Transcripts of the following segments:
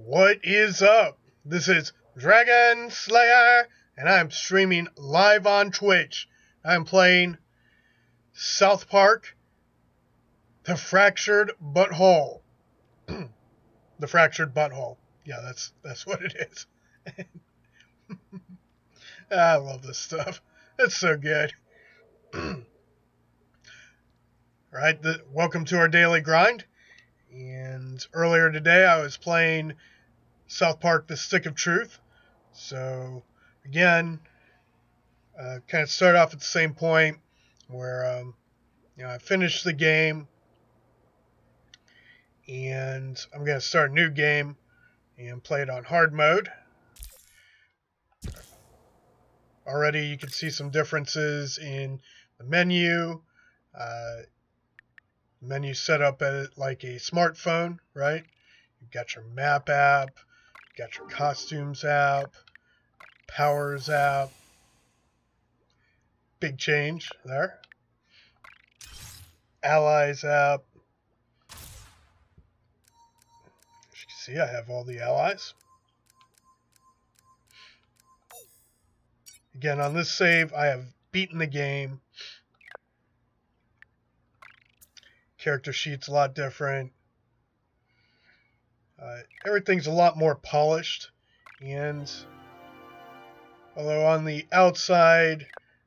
What is up? This is Dragon Slayer, and I'm streaming live on Twitch. I'm playing South Park, The Fractured Butthole. The Fractured Butthole. Yeah, that's what it is. I love this stuff. It's so good. Alright, welcome to our daily grind. And earlier today I was playing South Park, The Stick of Truth. So, again, kind of start off at the same point where I finished the game and I'm going to start a new game and play it on hard mode. Already you can see some differences in the menu. Menu set up like a smartphone, right? You've got your map app, you've got your costumes app, powers app. Big change there. Allies app. As you can see, I have all the allies. Again, on this save, I have beaten the game. Character sheet's a lot different. Everything's a lot more polished. And although on the outside,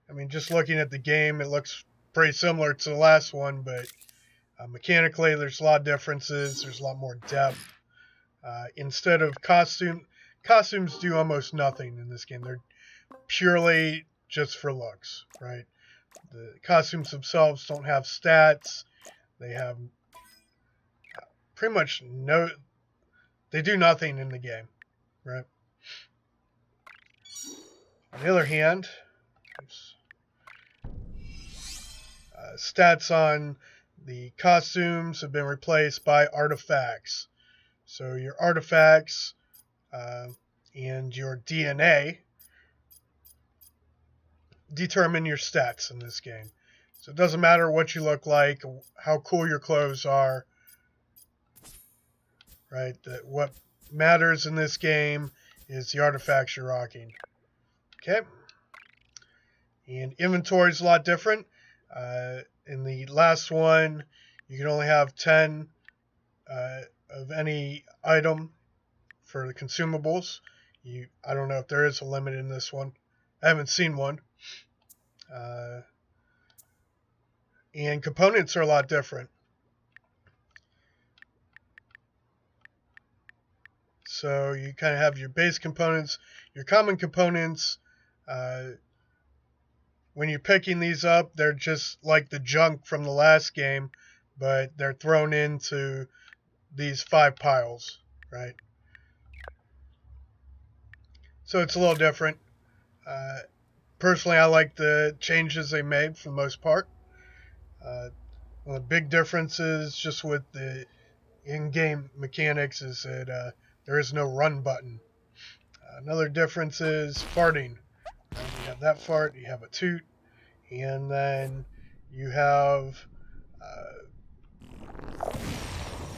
I mean, just looking at the game, it looks pretty similar to the last one, but mechanically, there's a lot of differences. There's a lot more depth. Instead of costumes do almost nothing in this game. They're purely just for looks, right? The costumes themselves don't have stats. They have pretty much they do nothing in the game, right? On the other hand, stats on the costumes have been replaced by artifacts. So your artifacts and your DNA determine your stats in this game. So it doesn't matter what you look like, how cool your clothes are, right? What matters in this game is the artifacts you're rocking. Okay. And inventory is a lot different. In the last one, you can only have 10 of any item for the consumables. I don't know if there is a limit in this one. I haven't seen one. And components are a lot different. So you kind of have your base components, your common components. When you're picking these up, they're just like the junk from the last game, but they're thrown into these 5 piles, right? So it's a little different. Personally, I like the changes they made for the most part. One of the big differences just with the in-game mechanics is that there is no run button. Another difference is farting. You have that fart, you have a toot, and then you have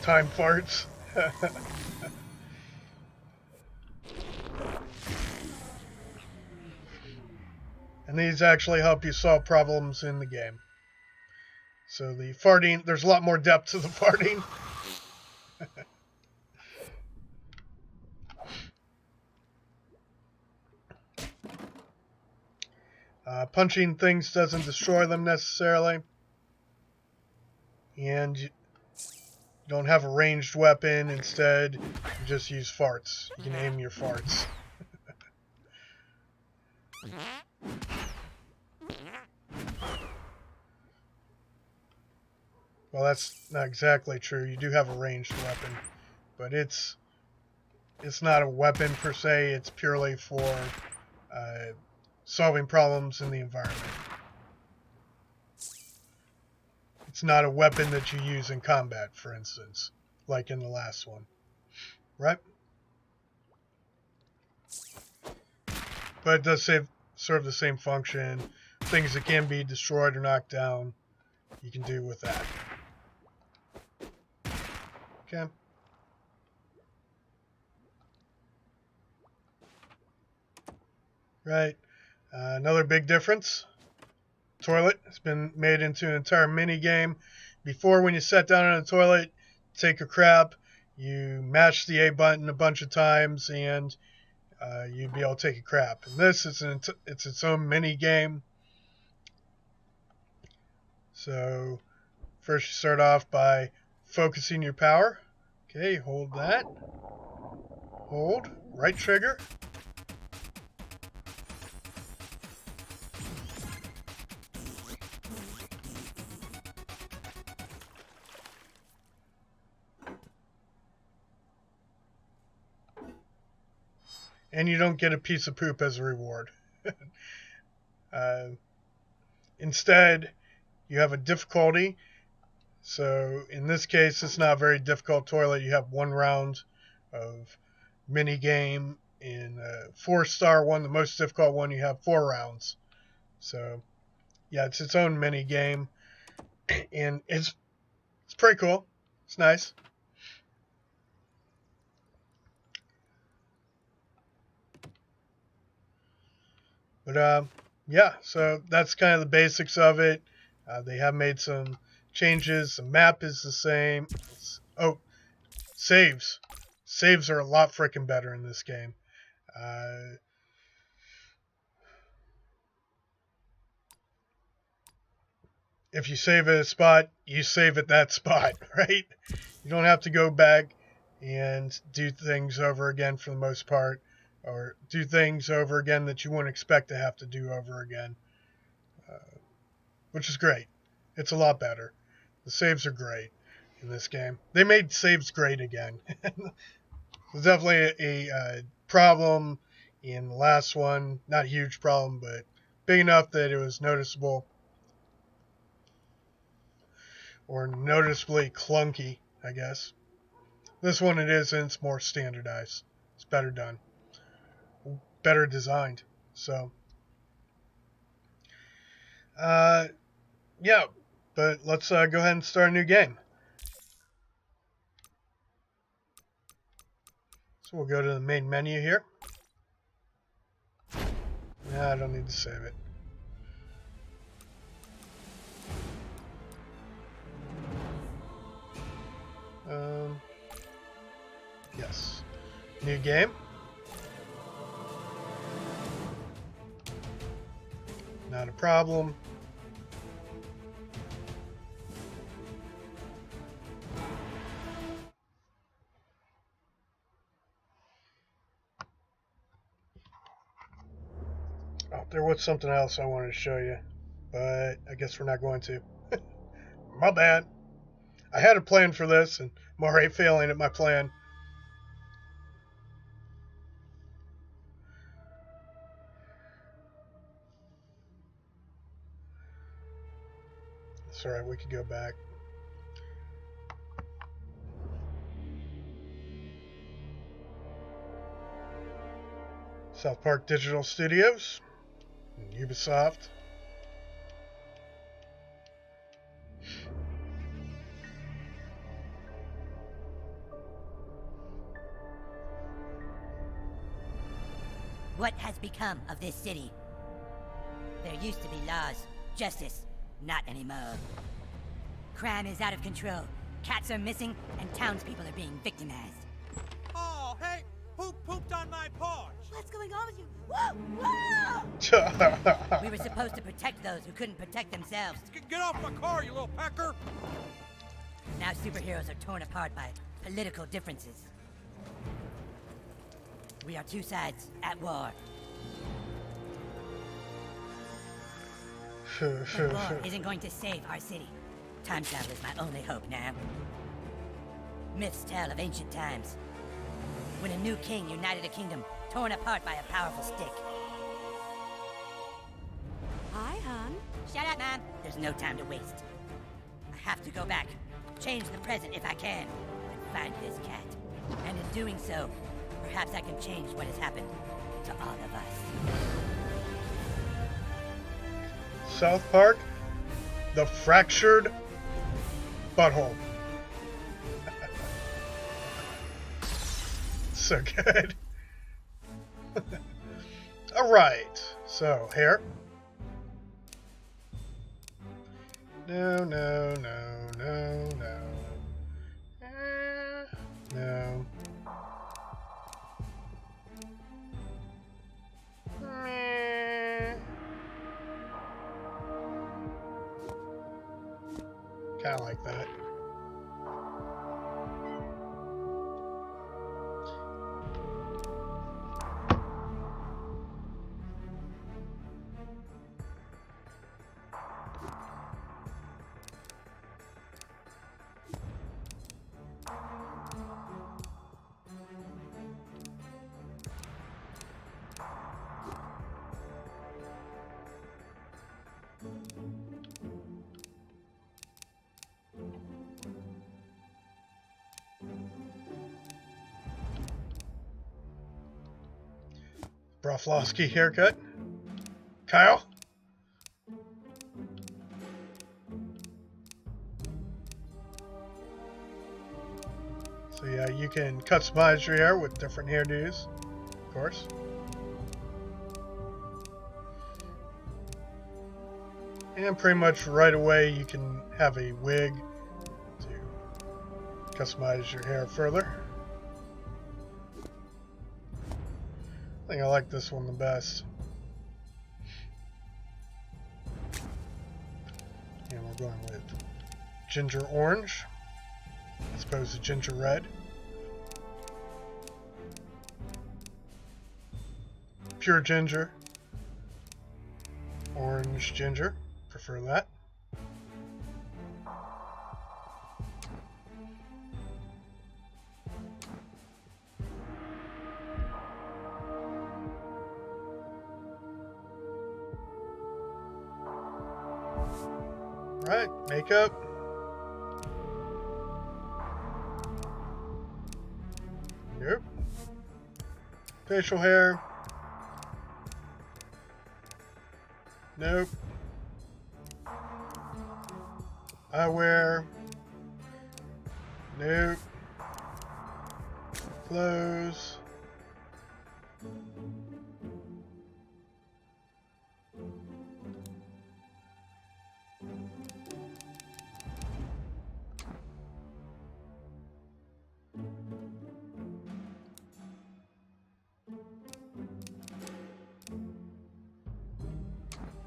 time farts. And these actually help you solve problems in the game. So the farting, there's a lot more depth to the farting. Punching things doesn't destroy them necessarily. And you don't have a ranged weapon. Instead, you just use farts. You can aim your farts. Well, that's not exactly true. You do have a ranged weapon, but it's not a weapon per se. It's purely for solving problems in the environment. It's not a weapon that you use in combat, for instance, like in the last one, right? But it does serve the same function. Things that can be destroyed or knocked down, you can do with that. Okay. right? Another big difference. Toilet has been made into an entire mini game. Before, when you sat down in a toilet, take a crap, you mash the A button a bunch of times, and you'd be able to take a crap. And this is it's its own mini game. So first you start off by focusing your power. Okay, hold that. Hold, right trigger. And you don't get a piece of poop as a reward. Instead, you have a difficulty. So in this case, it's not a very difficult toilet. You have 1 round of mini game. In a 4-star one, the most difficult one, you have 4 rounds. So yeah, it's its own mini game, and it's pretty cool. It's nice. But yeah, so that's kind of the basics of it. They have made some changes. The map is the same. Saves. Saves are a lot freaking better in this game. If you save at a spot, you save at that spot, right? You don't have to go back and do things over again for the most part, or do things over again that you wouldn't expect to have to do over again, which is great. It's a lot better. The saves are great in this game. They made saves great again. There's definitely a problem in the last one. Not a huge problem, but big enough that it was noticeable. Or noticeably clunky, I guess. This one it is, and it's more standardized. It's better done. Better designed. So, yeah. But let's go ahead and start a new game. So we'll go to the main menu here. Nah, I don't need to save it. Yes. New game. Not a problem. Oh, there was something else I wanted to show you, but I guess we're not going to. My bad. I had a plan for this, and I'm already failing at my plan. It's alright, we could go back. South Park Digital Studios, and Ubisoft. What has become of this city? There used to be laws, justice, not anymore. Crime is out of control. Cats are missing, and townspeople are being victimized. Oh, hey! Who pooped on my porch? What's going on with you? Whoa! We were supposed to protect those who couldn't protect themselves. Get off my car, you little pecker! Now superheroes are torn apart by political differences. We are 2 sides at war. But war isn't going to save our city. Time travel is my only hope now. Myths tell of ancient times, when a new king united a kingdom torn apart by a powerful stick. Hi, hon. Shut up, Mom. There's no time to waste. I have to go back, change the present if I can, and find this cat. And in doing so, perhaps I can change what has happened to all of us. South Park, The Fractured Butthole. So good. Alright, so hair. No, no, no, no, no. No. Meh. Kinda like that. Broflovski haircut. Kyle? So yeah, you can customize your hair with different hairdos, of course. And pretty much right away you can have a wig to customize your hair further. I think I like this one the best. And we're going with ginger orange as opposed to ginger red. Pure ginger. Orange ginger. Prefer that. Right, makeup. Nope. Facial hair. Nope. Eyewear. Nope. Clothes.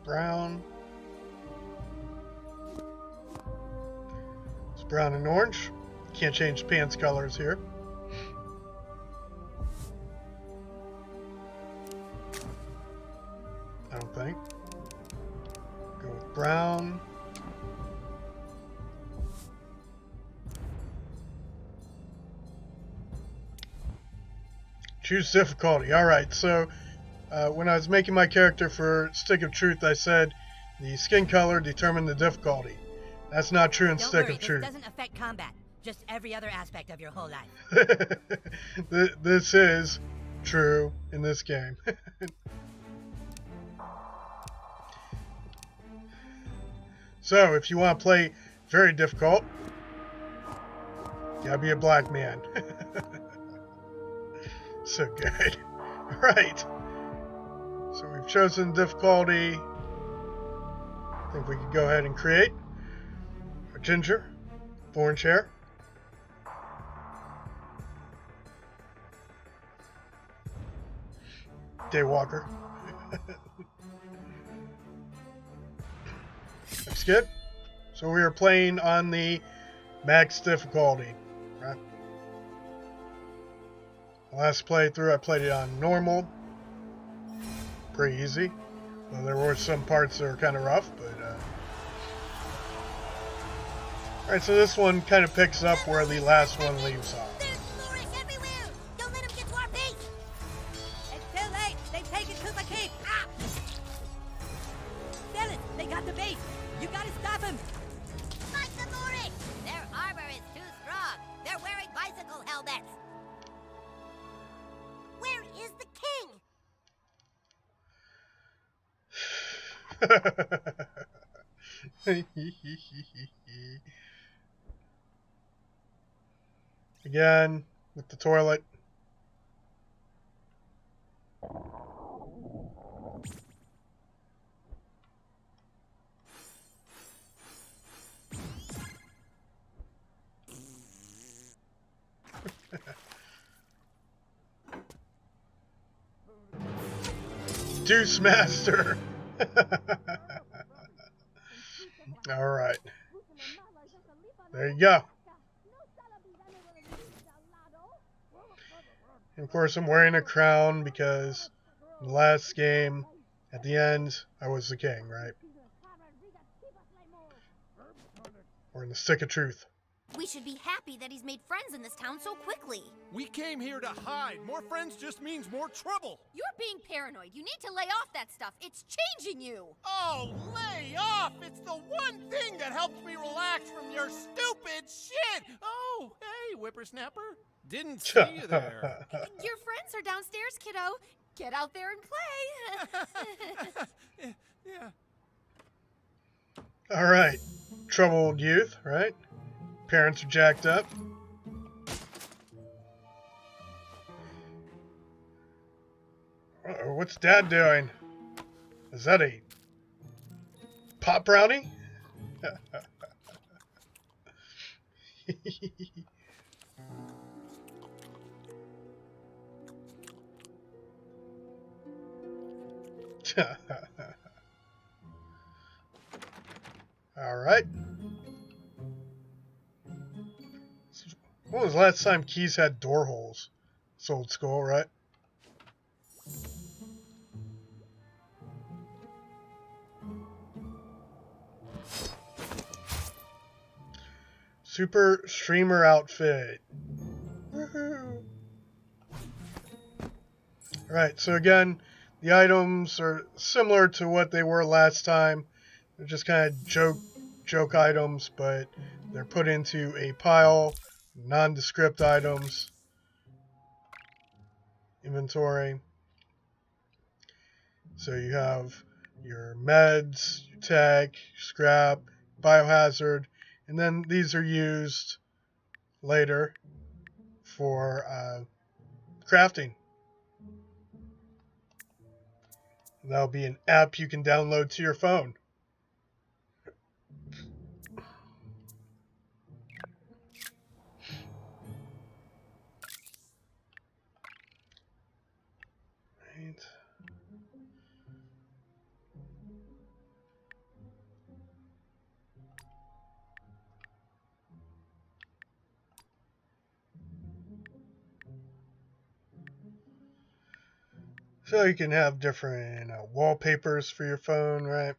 Brown. It's brown and orange. Can't change the pants colors here. I don't think. Go with brown. Choose difficulty. Alright, so when I was making my character for Stick of Truth, I said the skin color determined the difficulty. That's not true in Stick of Truth. This doesn't affect combat, just every other aspect of your whole life. This is true in this game. So, if you want to play very difficult, you gotta be a black man. So good. Right. So we've chosen difficulty. I think we could go ahead and create a ginger, orange hair. Daywalker. Looks good. So we are playing on the max difficulty, right? Last playthrough I played it on normal. Pretty easy. Well, there were some parts that were kind of rough, but alright, so this one kind of picks up where the last one leaves off. There's Loris everywhere! Don't let him get to our base! It's too late! They've taken Koopa Cape! Ah! Dylan, they got the base! You gotta stop him! Fight the Loris! Their armor is too strong! They're wearing bicycle helmets! Where is the king? Again, with the toilet. Deuce Master. All right. There you go. And of course, I'm wearing a crown because in the last game, at the end, I was the king, right? Or in the stick of truth. We should be happy that he's made friends in this town so quickly. We came here to hide. More friends just means more trouble. You're being paranoid. You need to lay off that stuff. It's changing you. Oh, lay off! It's the one thing that helps me relax from your stupid shit! Oh, hey, whippersnapper. Didn't see you there. Your friends are downstairs, kiddo. Get out there and play. Yeah. All right. Troubled youth, right? Parents are jacked up. Uh-oh, what's Dad doing? Is that a pop brownie? All right. When was the last time keys had door holes? It's old school, right? Super streamer outfit. Woohoo! Alright, so again, the items are similar to what they were last time. They're just kind of joke items, but they're put into a pile. Nondescript items. Inventory. So you have your meds, your tech, your scrap, biohazard, and then these are used later for crafting. And that'll be an app you can download to your phone. Right. So you can have different wallpapers for your phone, right?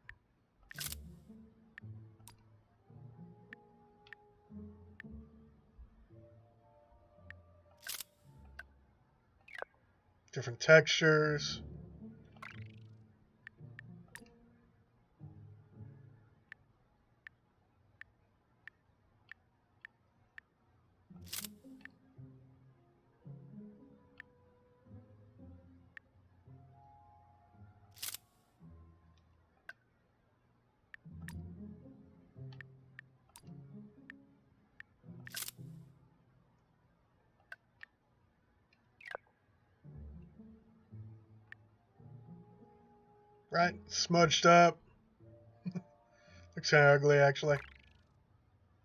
Different textures. Right, smudged up. Looks kind of ugly, actually.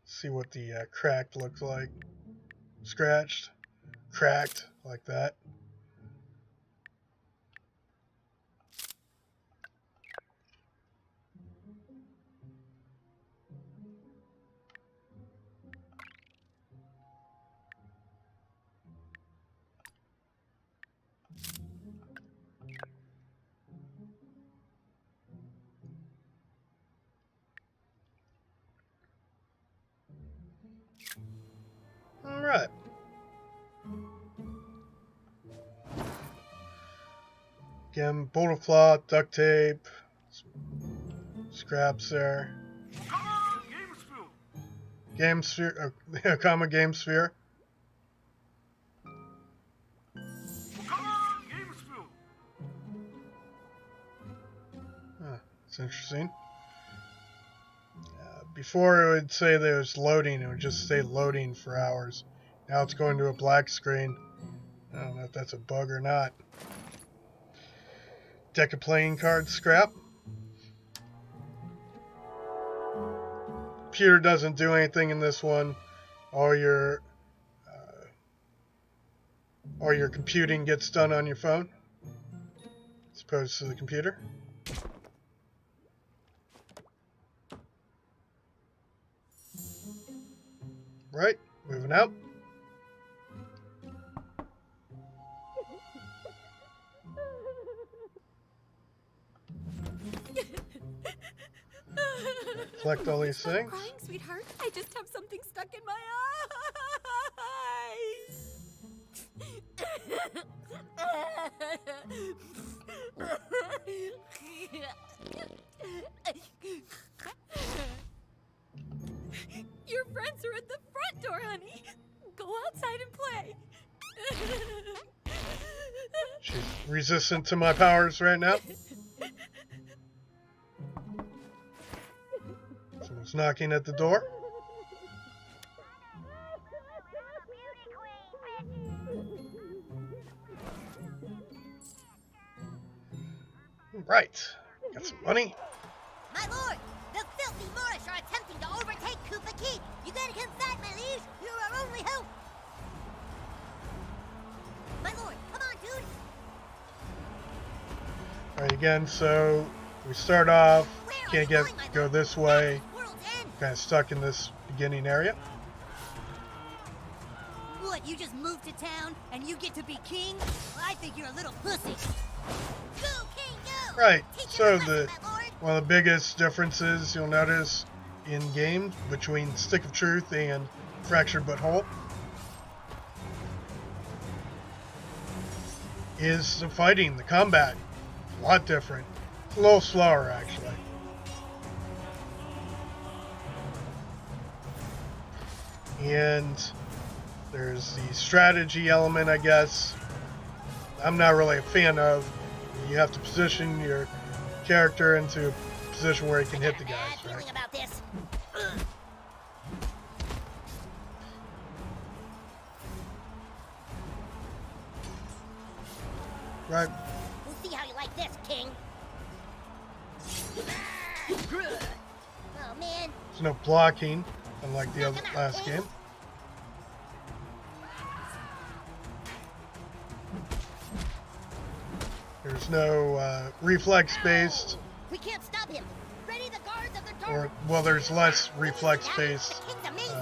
See what the cracked looks like. Scratched, cracked, like that. Alright. Again, bolt of cloth, duct tape, scraps there. Come on, GameSphere! Game sphere, comma game sphere. Come on, GameSphere! Huh, that's interesting. Before it would say there was loading, it would just say loading for hours. Now it's going to a black screen. I don't know if that's a bug or not. Deck of playing cards scrap. Computer doesn't do anything in this one. All your computing gets done on your phone. as opposed to the computer. Right, moving out. Collect all these Stop things. crying, sweetheart. I just have something stuck in my eyes. Your friends are at the front door, honey. Go outside and play. She's resistant to my powers right now. Someone's knocking at the door. Right. Got some money. My lord, the filthy Moorish are attempting to overtake Kupa Keep. You gotta come fight, my liege. You're our only hope. My lord, come on, dude. Alright, again, so we start off, Where are can't you get going, my go lord? this way, World's End. kind of stuck in this beginning area. What, you just moved to town and you get to be king? Well, I think you're a little pussy. Go, king, go! Right, Teach so him a lesson, my lord. one of the biggest differences you'll notice in game between Stick of Truth and Fractured But Whole is the fighting, the combat. A lot different. It's a little slower, actually. And there's the strategy element, I guess. I'm not really a fan of. You have to position your character into a position where he can hit the guys, Bad right? feeling about this. Right. We'll see how you like this, king. Oh, man. There's no blocking, unlike the other last game. There's no reflex-based, We can't stop him. Ready the guards of the dark. or, well, there's less reflex-based The king's amazing.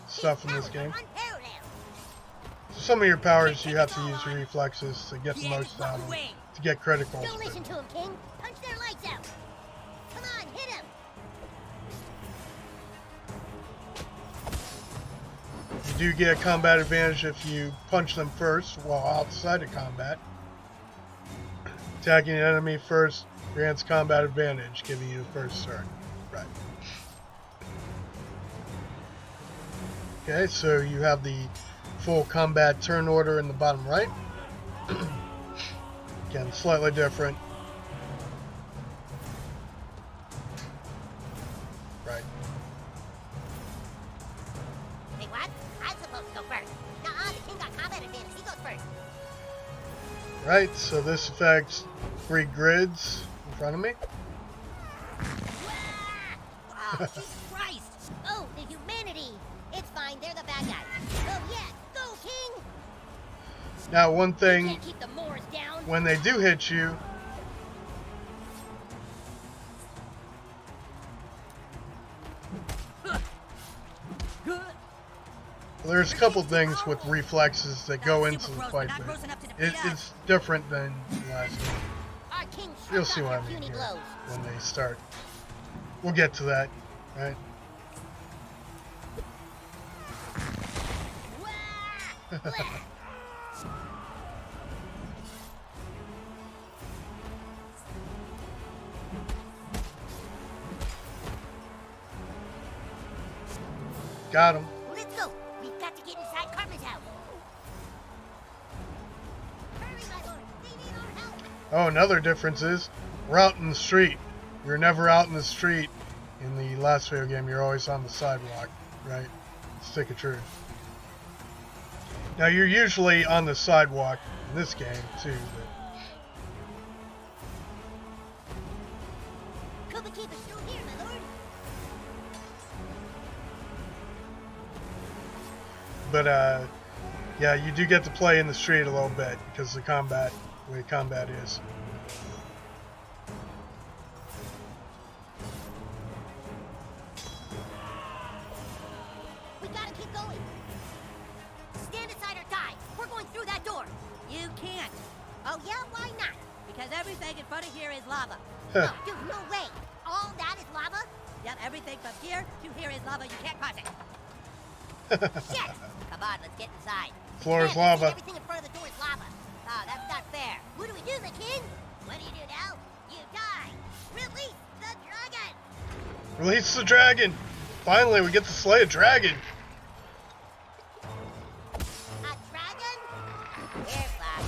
stuff in His this game. powers are unparalleled. So some of your powers you have to use reflexes to get the Yeah, most out of, away. to get criticals. Don't listen to him, king. Punch their lights out. Come on, hit him. You do get a combat advantage if you punch them first while outside of combat. Attacking an enemy first grants combat advantage, giving you the first turn. Right. Okay, so you have the full combat turn order in the bottom right. Again, slightly different. Right. Hey, what? I'm supposed to go first. Nuh-uh, the king got combat advantage. He goes first. Right, so this affects 3 grids in front of me. Oh, Jesus Christ! Oh, the humanity! It's fine, they're the bad guys. Oh, yeah, go, king! Now, one You thing, can't keep the Moors down. when they do hit you, there's a couple things with reflexes that go into the fight, but it's different than the last game. Our king sure You'll see got what I their mean puny here blows. when they start. We'll get to that, right? Wah! Blah! Got him. Let's go. We've got to get inside Carmen's house. Hurry, my lord. They need our help. Oh, another difference is we're out in the street. You're never out in the street in the last video game. You're always on the sidewalk, right? Stick of Truth. Now, you're usually on the sidewalk in this game, too, but Kuba Keep is still here, my lord. yeah, you do get to play in the street a little bit because the combat, the way combat is. You can't. Oh yeah, why not? Because everything in front of here is lava. Oh, dude, no way. All that is lava? Yep, everything from here to here is lava. You can't cross it. Shit! Come on, let's get inside. Floor is Man, lava. everything in front of the door is lava. Oh, that's not fair. What do we do, the king? What do you do now? You die. Release the dragon. Release the dragon. Finally, we get to slay a dragon. A dragon? Here, Fox.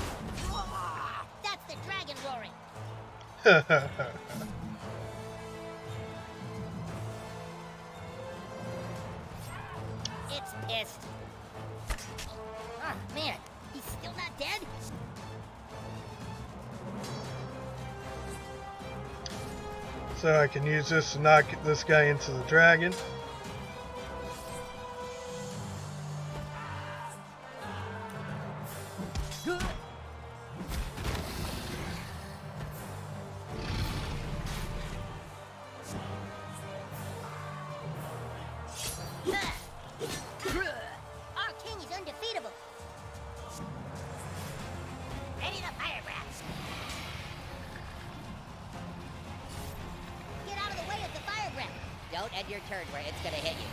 That's the dragon roaring. It's pissed. Oh, man. He's still not dead? So I can use this to knock this guy into the dragon. Our king is undefeatable. Ready to fire breath. Get out of the way of the fire breath. Don't end your turn where it's gonna hit you.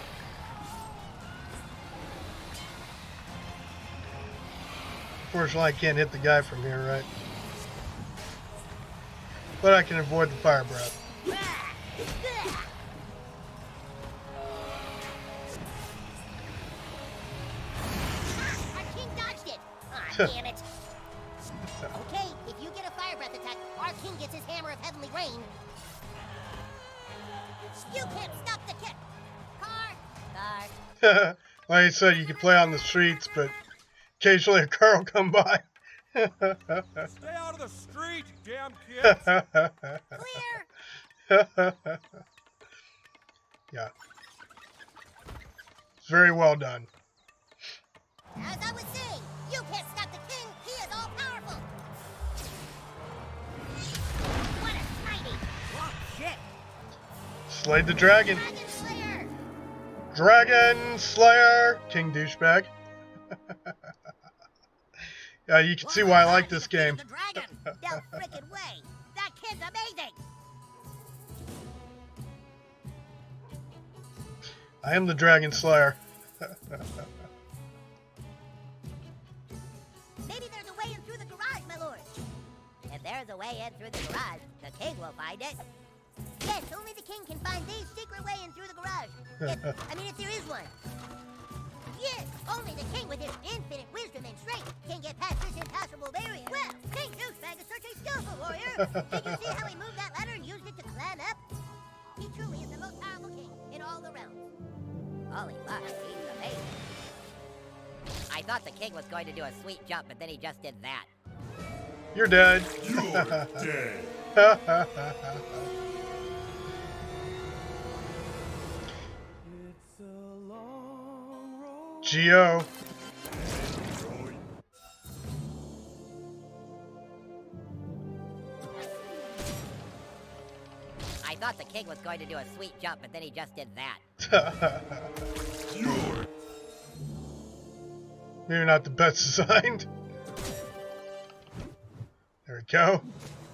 Fortunately, I can't hit the guy from here, right? But I can avoid the fire breath. Our king dodged it. Aw, damn it. Okay, if you get a fire breath attack, our king gets his hammer of heavenly rain. You can't stop the kick. Car. Like I said, you can play on the streets, but occasionally a car will come by. Stay out of the street, you damn kids! Clear. Yeah. It's very well done. As I was saying, you can't stop the king. He is all powerful. What a tiny Oh, shit. Slayed the dragon. dragon slayer. Dragon Slayer! King Douchebag. Yeah, you can see why I like this game. The dragon. No frickin' way. That kid's amazing. I am the Dragon Slayer. Maybe there's a way in through the garage, my lord. If there's a way in through the garage, the king will find it. Yes, only the king can find the secret way in through the garage. If there is one. Yes, only the king with his infinite wisdom and strength can get past this impassable barrier. Well, King Douchebag is such a skillful warrior. Did you see how he moved that ladder and used it to climb up? He truly is the most powerful king in all the realms. Holy fuck, he's amazing. I thought the king was going to do a sweet jump, but then he just did that. You're dead. You're dead. Geo. I thought the king was going to do a sweet jump, but then he just did that. You're Maybe not the best designed. There we go.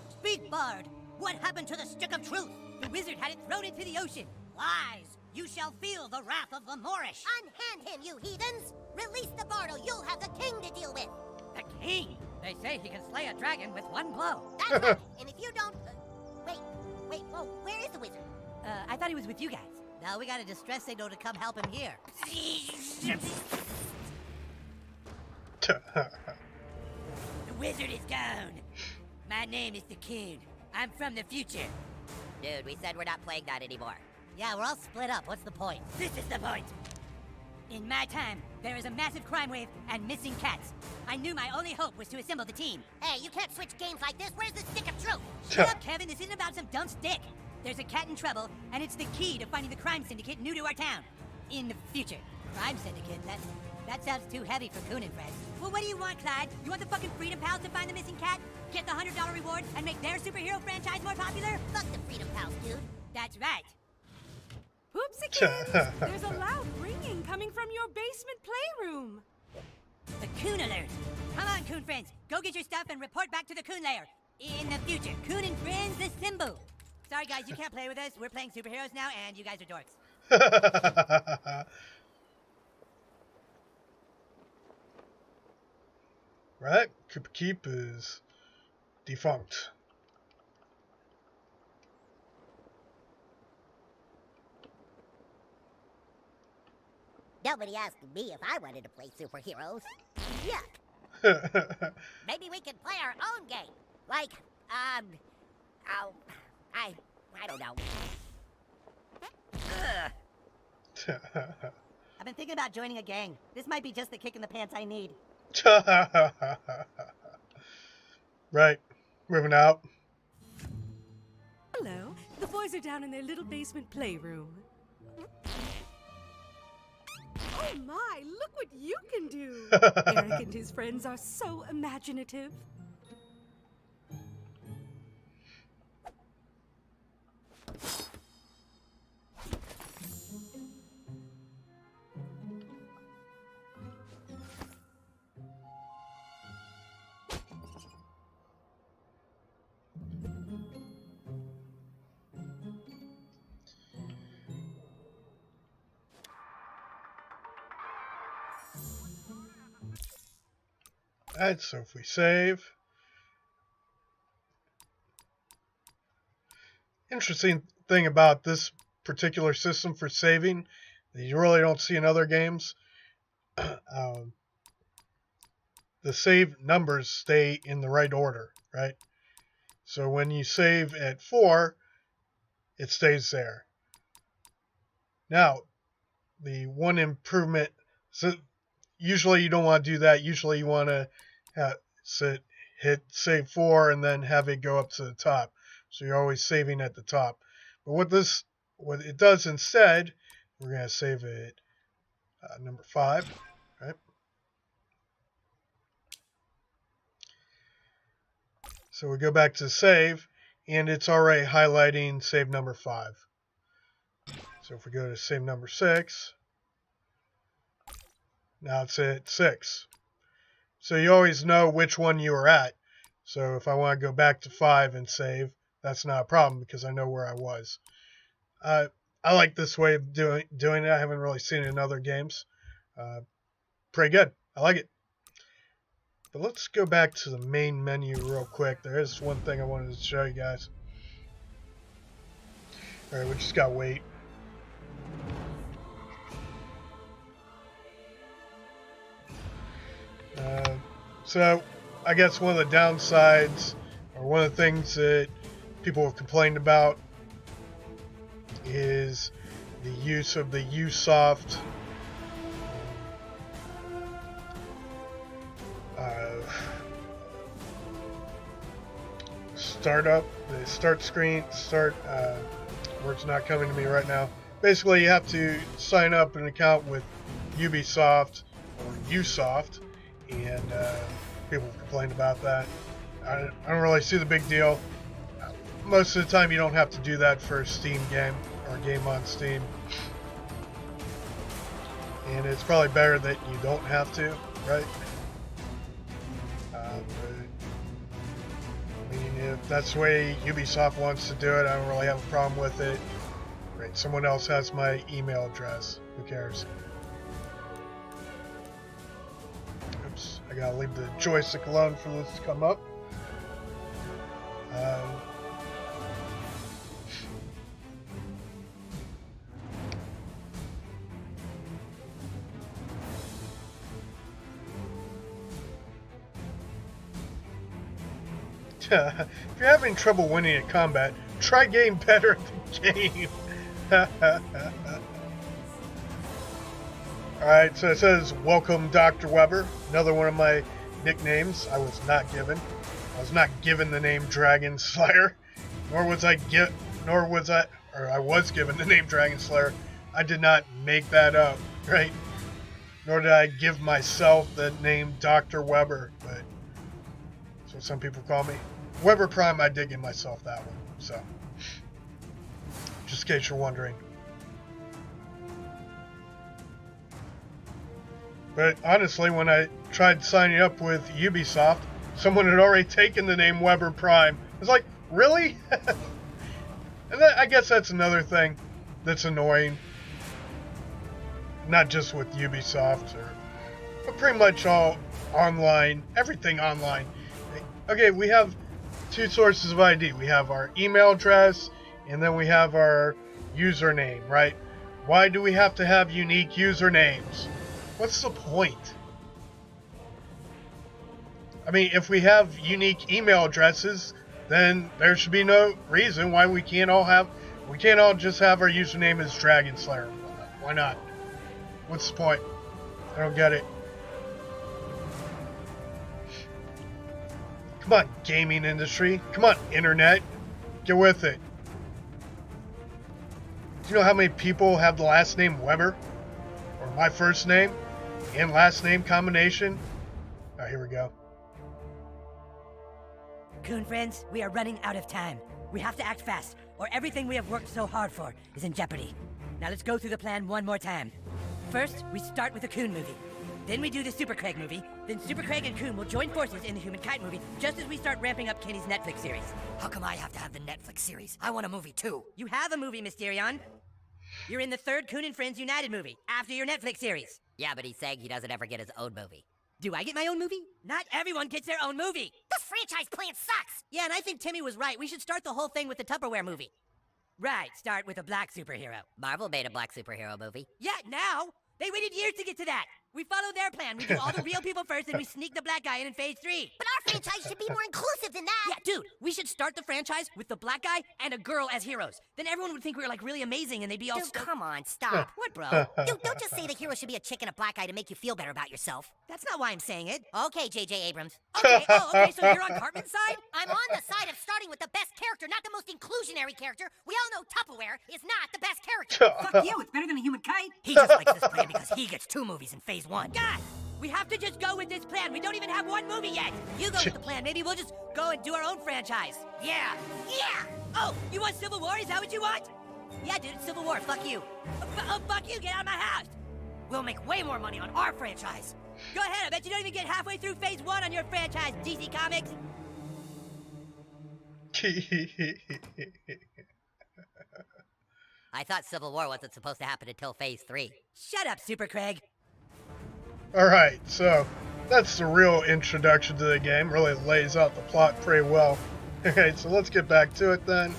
Speak, Bard! What happened to the stick of truth? The wizard had it thrown into the ocean. Lies! You shall feel the wrath of the Moorish. Unhand him, you heathens! Release the Bardo, you'll have the king to deal with. The king? They say he can slay a dragon with one blow. That's right. And if you don't... wait, whoa, where is the wizard? I thought he was with you guys. Now we got a distress signal to come help him here. The wizard is gone. My name is the Coon. I'm from the future. Dude, we said we're not playing that anymore. Yeah, we're all split up. What's the point? This is the point. In my time, there is a massive crime wave and missing cats. I knew my only hope was to assemble the team. Hey, you can't switch games like this. Where's the stick of truth? Shut up, Kevin. This isn't about some dumb stick. There's a cat in trouble, and it's the key to finding the crime syndicate new to our town. In the future. Crime syndicate? That sounds too heavy for Coon and friends. Well, what do you want, Clyde? You want the fucking Freedom Pals to find the missing cat? Get the $100 reward and make their superhero franchise more popular? Fuck the Freedom Pals, dude. That's right. Whoopsikins! There's a loud ringing coming from your basement playroom. The Coon alert. Come on, Coon friends, go get your stuff and report back to the Coon lair. In the future, Coon and friends assemble. Sorry guys, you can't play with us. We're playing superheroes now, and you guys are dorks. Right, Koopa Keep is defunct. Nobody asked me if I wanted to play superheroes. Yuck. Maybe we could play our own game. Like, I don't know. I've been thinking about joining a gang. This might be just the kick in the pants I need. Right, moving out. Hello. The boys are down in their little basement playroom. Oh my, look what you can do! Eric and his friends are so imaginative. Alright, so if we save. Interesting thing about this particular system for saving that you really don't see in other games. The save numbers stay in the right order, right? So when you save at 4, it stays there. Now, the one improvement, so usually you don't want to do that. Usually you want to hit save 4 and then have it go up to the top. So you're always saving at the top. But what it does instead, we're going to save it number 5, right? So we go back to save, and it's already highlighting save number 5. So if we go to save number 6, now it's at 6. So you always know which one you are at. So if I want to go back to 5 and save, that's not a problem because I know where I was. I like this way of doing it. I haven't really seen it in other games. Pretty good. I like it. But let's go back to the main menu real quick. There is one thing I wanted to show you guys. Alright, we just got to wait. So I guess one of the downsides, or one of the things that people have complained about, is the use of the Usoft startup, the start screen, word's not coming to me right now. Basically, you have to sign up an account with Ubisoft or Usoft, and people have complained about that. I don't really see the big deal. Most of the time you don't have to do that for a Steam game or a game on Steam. And it's probably better that you don't have to, right? I mean, if that's the way Ubisoft wants to do it, I don't really have a problem with it. Right, someone else has my email address. Who cares? Oops, I gotta leave the joystick alone for this to come up. If you're having trouble winning at combat, try getting better at the game. Alright, so it says, welcome Dr. Weber. Another one of my nicknames I was not given. I was not given the name Dragon Slayer. I was given the name Dragon Slayer. I did not make that up, right? Nor did I give myself the name Dr. Weber, but that's what some people call me. Weber Prime, I did give myself that one, so just in case you're wondering. But honestly, when I tried signing up with Ubisoft, someone had already taken the name Weber Prime. I was like, really? And I guess that's another thing that's annoying. Not just with Ubisoft, but pretty much all online, everything online. Okay, we have two sources of ID. We have our email address, and then we have our username, right? Why do we have to have unique usernames? What's the point? I mean, if we have unique email addresses, then there should be no reason why we can't all just have our username as Dragon Slayer. Why not? What's the point? I don't get it. Come on, gaming industry. Come on, internet. Get with it. Do you know how many people have the last name Weber? Or my first name and last name combination? Oh, here we go. Coon friends, we are running out of time. We have to act fast, or everything we have worked so hard for is in jeopardy. Now let's go through the plan one more time. First, we start with the Coon movie. Then we do the Super Craig movie. Then Super Craig and Coon will join forces in the Human Kite movie, just as we start ramping up Kenny's Netflix series. How come I have to have the Netflix series? I want a movie too. You have a movie, Mysterion. You're in the third Coon and Friends United movie, after your Netflix series. Yeah, but he's saying he doesn't ever get his own movie. Do I get my own movie? Not everyone gets their own movie. This franchise plan sucks! Yeah, and I think Timmy was right. We should start the whole thing with the Tupperware movie. Right, start with a black superhero. Marvel made a black superhero movie. Yeah, now? They waited years to get to that. We follow their plan. We do all the real people first, and we sneak the black guy in phase 3. But our franchise should be more inclusive than that. Yeah, dude, we should start the franchise with the black guy and a girl as heroes. Then everyone would think we were, like, really amazing, and they'd be all Dude, come on, stop. What, bro? Dude, don't just say the hero should be a chick and a black guy to make you feel better about yourself. That's not why I'm saying it. Okay, J.J. Abrams. Okay, so you're on Cartman's side? I'm on the side of starting with the best character, not the most inclusionary character. We all know Tupperware is not the best character. Fuck you, it's better than a human kite. He just likes this plan because he gets 2 movies in phase 1. God, we have to just go with this plan. We don't even have one movie yet. You go with the plan. Maybe we'll just go and do our own franchise. Yeah. Oh, you want Civil War? Is that what you want? Yeah, dude, it's Civil War. Fuck you. Fuck you. Get out of my house. We'll make way more money on our franchise. Go ahead. I bet you don't even get halfway through phase 1 on your franchise, DC Comics. I thought Civil War wasn't supposed to happen until phase 3. Shut up, Super Craig. Alright, so that's the real introduction to the game. Really lays out the plot pretty well. Okay, so let's get back to it then.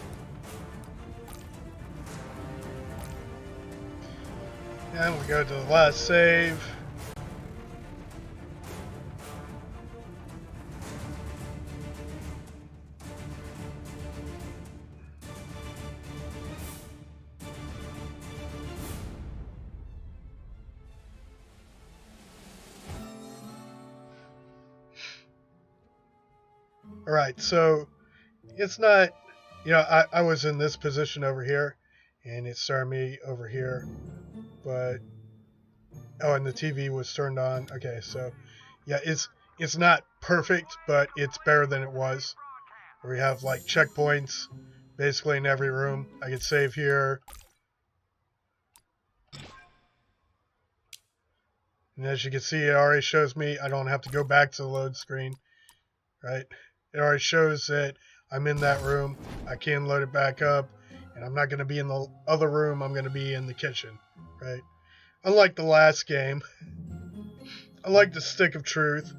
And we go to the last save. Alright, so it's not, you know, I was in this position over here, and it started me over here, but, oh, and the TV was turned on. Okay, so, yeah, it's not perfect, but it's better than it was. We have, like, checkpoints basically in every room. I can save here. And as you can see, it already shows me I don't have to go back to the load screen, right? It already shows that I'm in that room. I can load it back up, and I'm not going to be in the other room. I'm going to be in the kitchen, right? Unlike the last game, I like the Stick of Truth.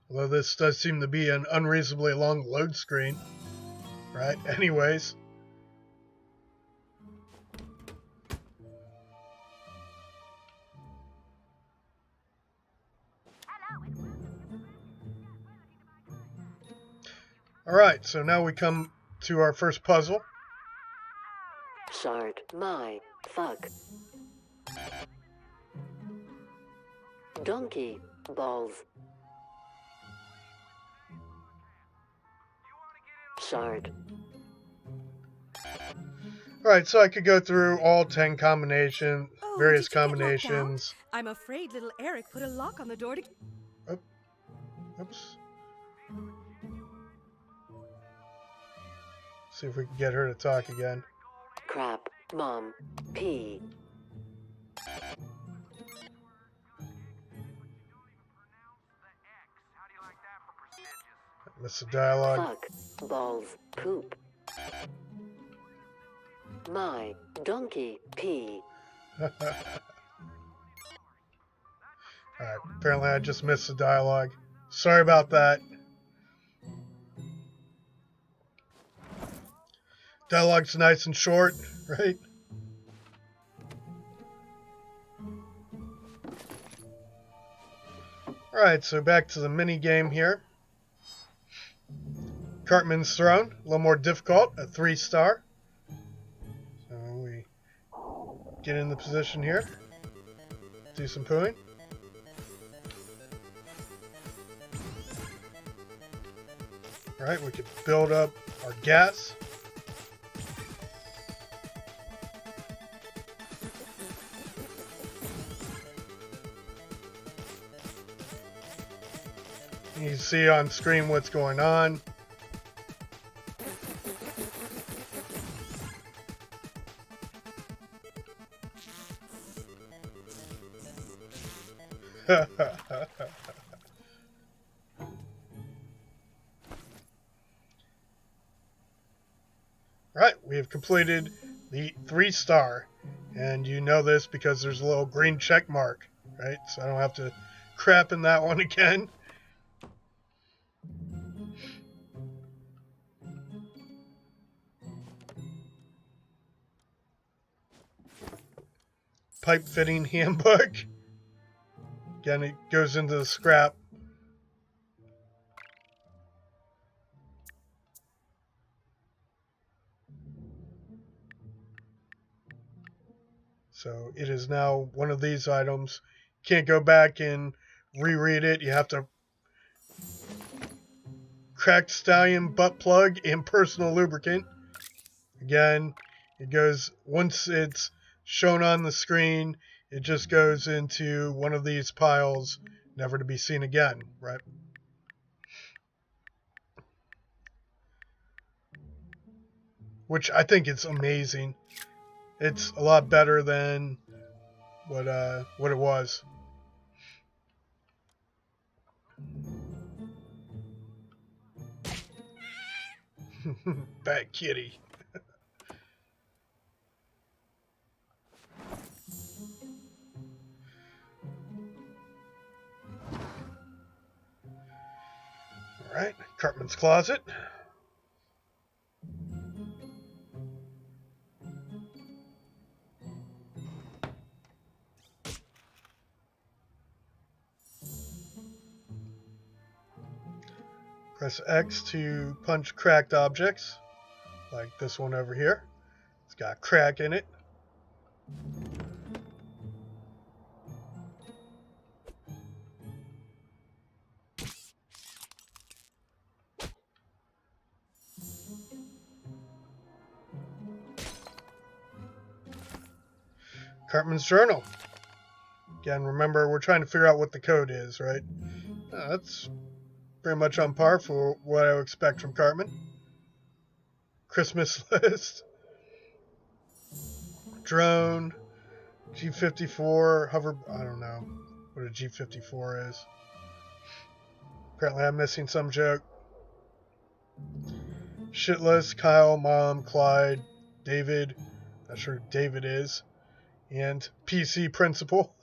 Although this does seem to be an unreasonably long load screen, right? Anyways. Alright, so now we come to our first puzzle. Shard, my, fuck. Donkey, balls. Shard. Alright, so I could go through all 10 combinations, Oh, various did you get locked combinations. out? I'm afraid little Eric put a lock on the door to... Oops. See if we can get her to talk again. Crap, mom, pee. Missed the dialogue. Fuck. Balls. Poop. My. Donkey. Pee. Alright, apparently I just missed the dialogue. Sorry about that. Dialogue's nice and short, right? Alright, so back to the mini game here. Cartman's Throne, a little more difficult, a 3-star. So we get in the position here, do some pooing. Alright, we can build up our gas. You can see on screen what's going on. Right, we have completed the 3-star, and you know this because there's a little green check mark, right? So I don't have to crap in that one again. Pipe fitting handbook. Again, it goes into the scrap. So it is now one of these items. Can't go back and reread it. You have to cracked stallion butt plug and personal lubricant. Again, it goes, once it's shown on the screen, it just goes into one of these piles, never to be seen again, right? Which I think is amazing. It's a lot better than what it was. Bad kitty. Alright, Cartman's closet. Press X to punch cracked objects, like this one over here. It's got a crack in it. Cartman's journal. Again, remember, we're trying to figure out what the code is, right? That's pretty much on par for what I would expect from Cartman. Christmas list. Drone. G54. Hover. I don't know what a G54 is. Apparently I'm missing some joke. Shit list. Kyle, Mom, Clyde, David. Not sure who David is. And PC principal.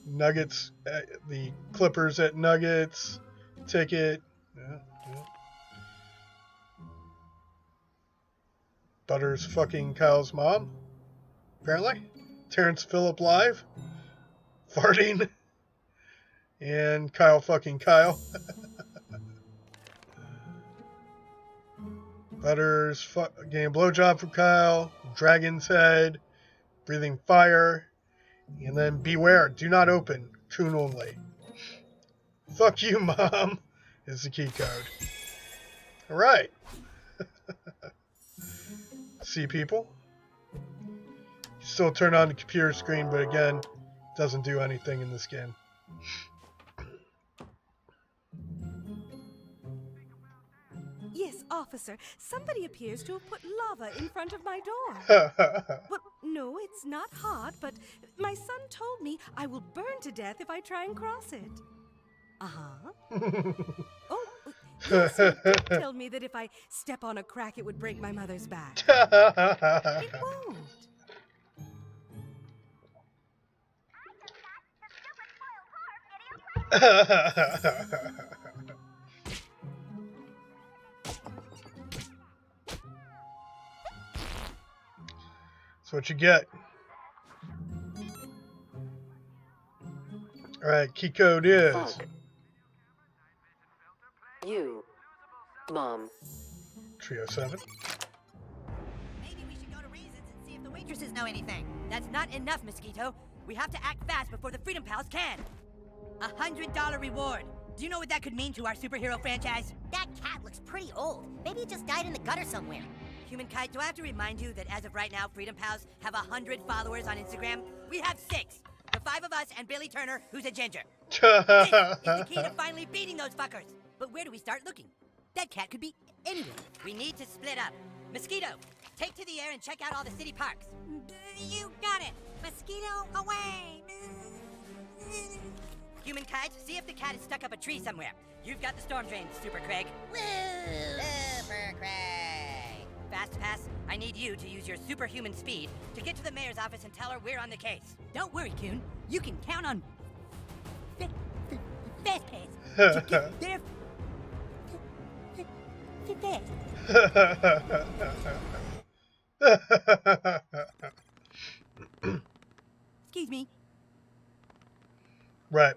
Nuggets, the Clippers at Nuggets, ticket. Yeah. Butters fucking Kyle's mom, apparently. Terrence Phillip live, farting, and Kyle fucking Kyle. Butters getting a blowjob from Kyle, Dragon's Head, breathing fire. And then beware, do not open, coon only. Fuck you, Mom, is the key code. Alright. See, people? You still turn on the computer screen, but again, it doesn't do anything in this game. Yes, officer. Somebody appears to have put lava in front of my door. Well, no, it's not hot, but my son told me I will burn to death if I try and cross it. Uh-huh. Oh, yes, you did tell me that if I step on a crack, it would break my mother's back. It won't. That's what you get. Alright, key code is... Fuck. You. Mom. Trio 7. Maybe we should go to Reasons and see if the waitresses know anything. That's not enough, Mosquito. We have to act fast before the Freedom Pals can. $100 reward. Do you know what that could mean to our superhero franchise? That cat looks pretty old. Maybe it just died in the gutter somewhere. Human Kite, do I have to remind you that as of right now, Freedom Pals have 100 followers on Instagram? We have 6. The 5 of us and Billy Turner, who's a ginger. This is the key to finally beating those fuckers. But where do we start looking? That cat could be anywhere. We need to split up. Mosquito, take to the air and check out all the city parks. You got it. Mosquito away. Human Kite, see if the cat is stuck up a tree somewhere. You've got the storm drain, Super Craig. Woo! Super Craig. Fast Pass, I need you to use your superhuman speed to get to the mayor's office and tell her we're on the case. Don't worry, Coon. You can count on Fast Pass to get there fast. Excuse me. Right.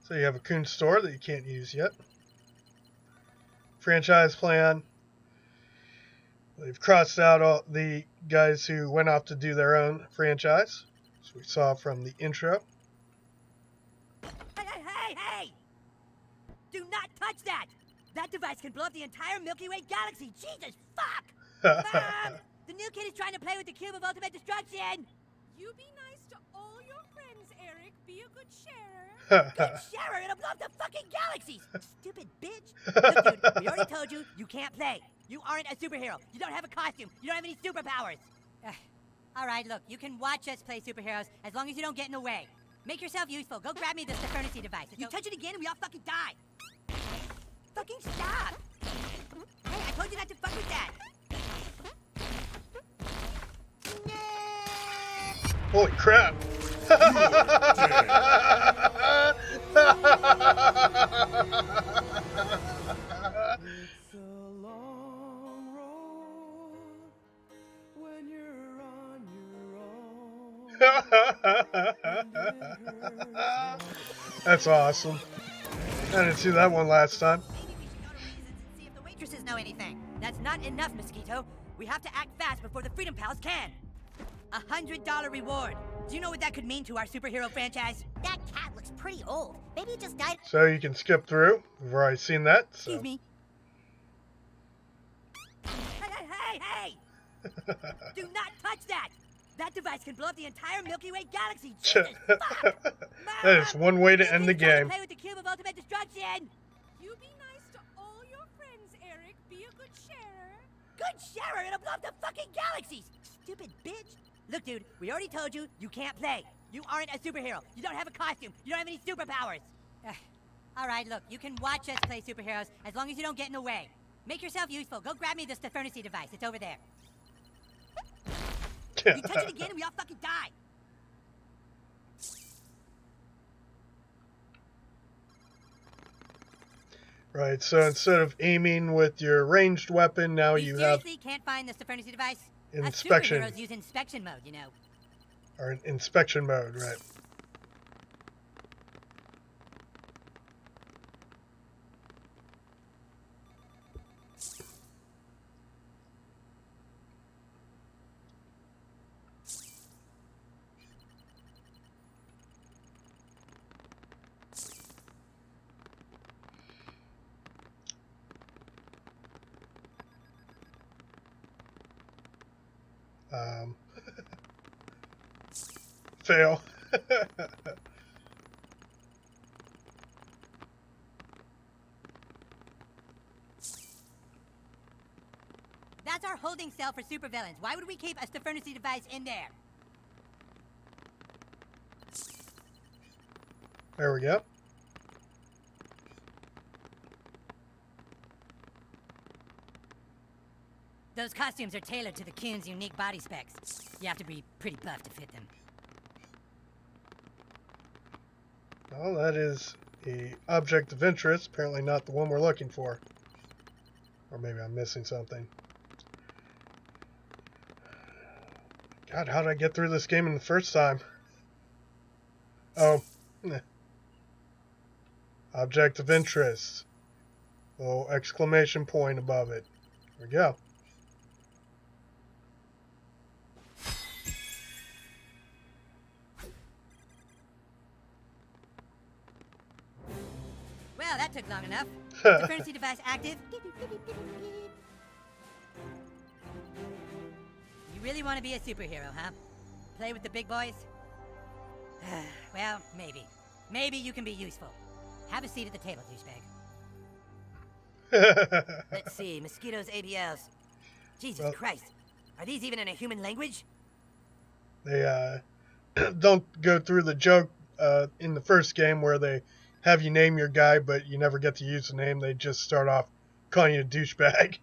So you have a Coon store that you can't use yet. Franchise plan. They've crossed out all the guys who went off to do their own franchise, as we saw from the intro. Hey! Do not touch that! That device can blow up the entire Milky Way galaxy! Jesus, fuck! Mom! The new kid is trying to play with the cube of ultimate destruction! You be nice to all your friends, Eric. Be a good sharer. Good sharer, it'll blow up the fucking galaxies! Stupid bitch! Look, dude, we already told you, you can't play. You aren't a superhero. You don't have a costume. You don't have any superpowers. Alright, look, you can watch us play superheroes as long as you don't get in the way. Make yourself useful. Go grab me this Stefernity device. If you touch it again, we all fucking die. Fucking stop! Hey, I told you not to fuck with that. Holy crap! It's a long road when you're on your own. That's awesome. I didn't see that one last time. Maybe we should go to Reasons and see if the waitresses know anything. That's not enough, Mosquito. We have to act fast before the Freedom Pals can. $100 reward. Do you know what that could mean to our superhero franchise? That cat looks pretty old. Maybe it just died. So you can skip through. We've already seen that. So. Excuse me. Hey! Do not touch that! That device can blow up the entire Milky Way galaxy! Jesus, fuck! That is one way to Mom, end the he's trying game. Play with the cube of ultimate destruction! You be nice to all your friends, Eric. Be a good sharer. Good sharer, it'll blow up the fucking galaxies! Stupid bitch! Look, dude, we already told you, you can't play. You aren't a superhero. You don't have a costume. You don't have any superpowers. Alright, look, you can watch us play superheroes as long as you don't get in the way. Make yourself useful. Go grab me this Stefernity device. It's over there. You touch it again and we all fucking die. Right, so instead of aiming with your ranged weapon, now We you have seriously can't find the Stefernity device? inspection. Us superheroes use inspection mode, you know. Or in inspection mode, right? Fail. That's our holding cell for supervillains. Why would we keep a Stefernity device in there? There we go. Those costumes are tailored to the Coon's unique body specs. You have to be pretty buff to fit them. Well, that is a object of interest. Apparently not the one we're looking for. Or maybe I'm missing something. God, how did I get through this game in the first time? Oh. Object of interest. Little exclamation point above it. There we go. Well, that took long enough. Is the currency device active? You really want to be a superhero, huh? Play with the big boys? Well, maybe. Maybe you can be useful. Have a seat at the table, douchebag. Let's see, mosquitoes, ABLs. Jesus Well, Christ. Are these even in a human language? They don't go through the joke in the first game where they have you name your guy, but you never get to use the name. They just start off calling you a douchebag.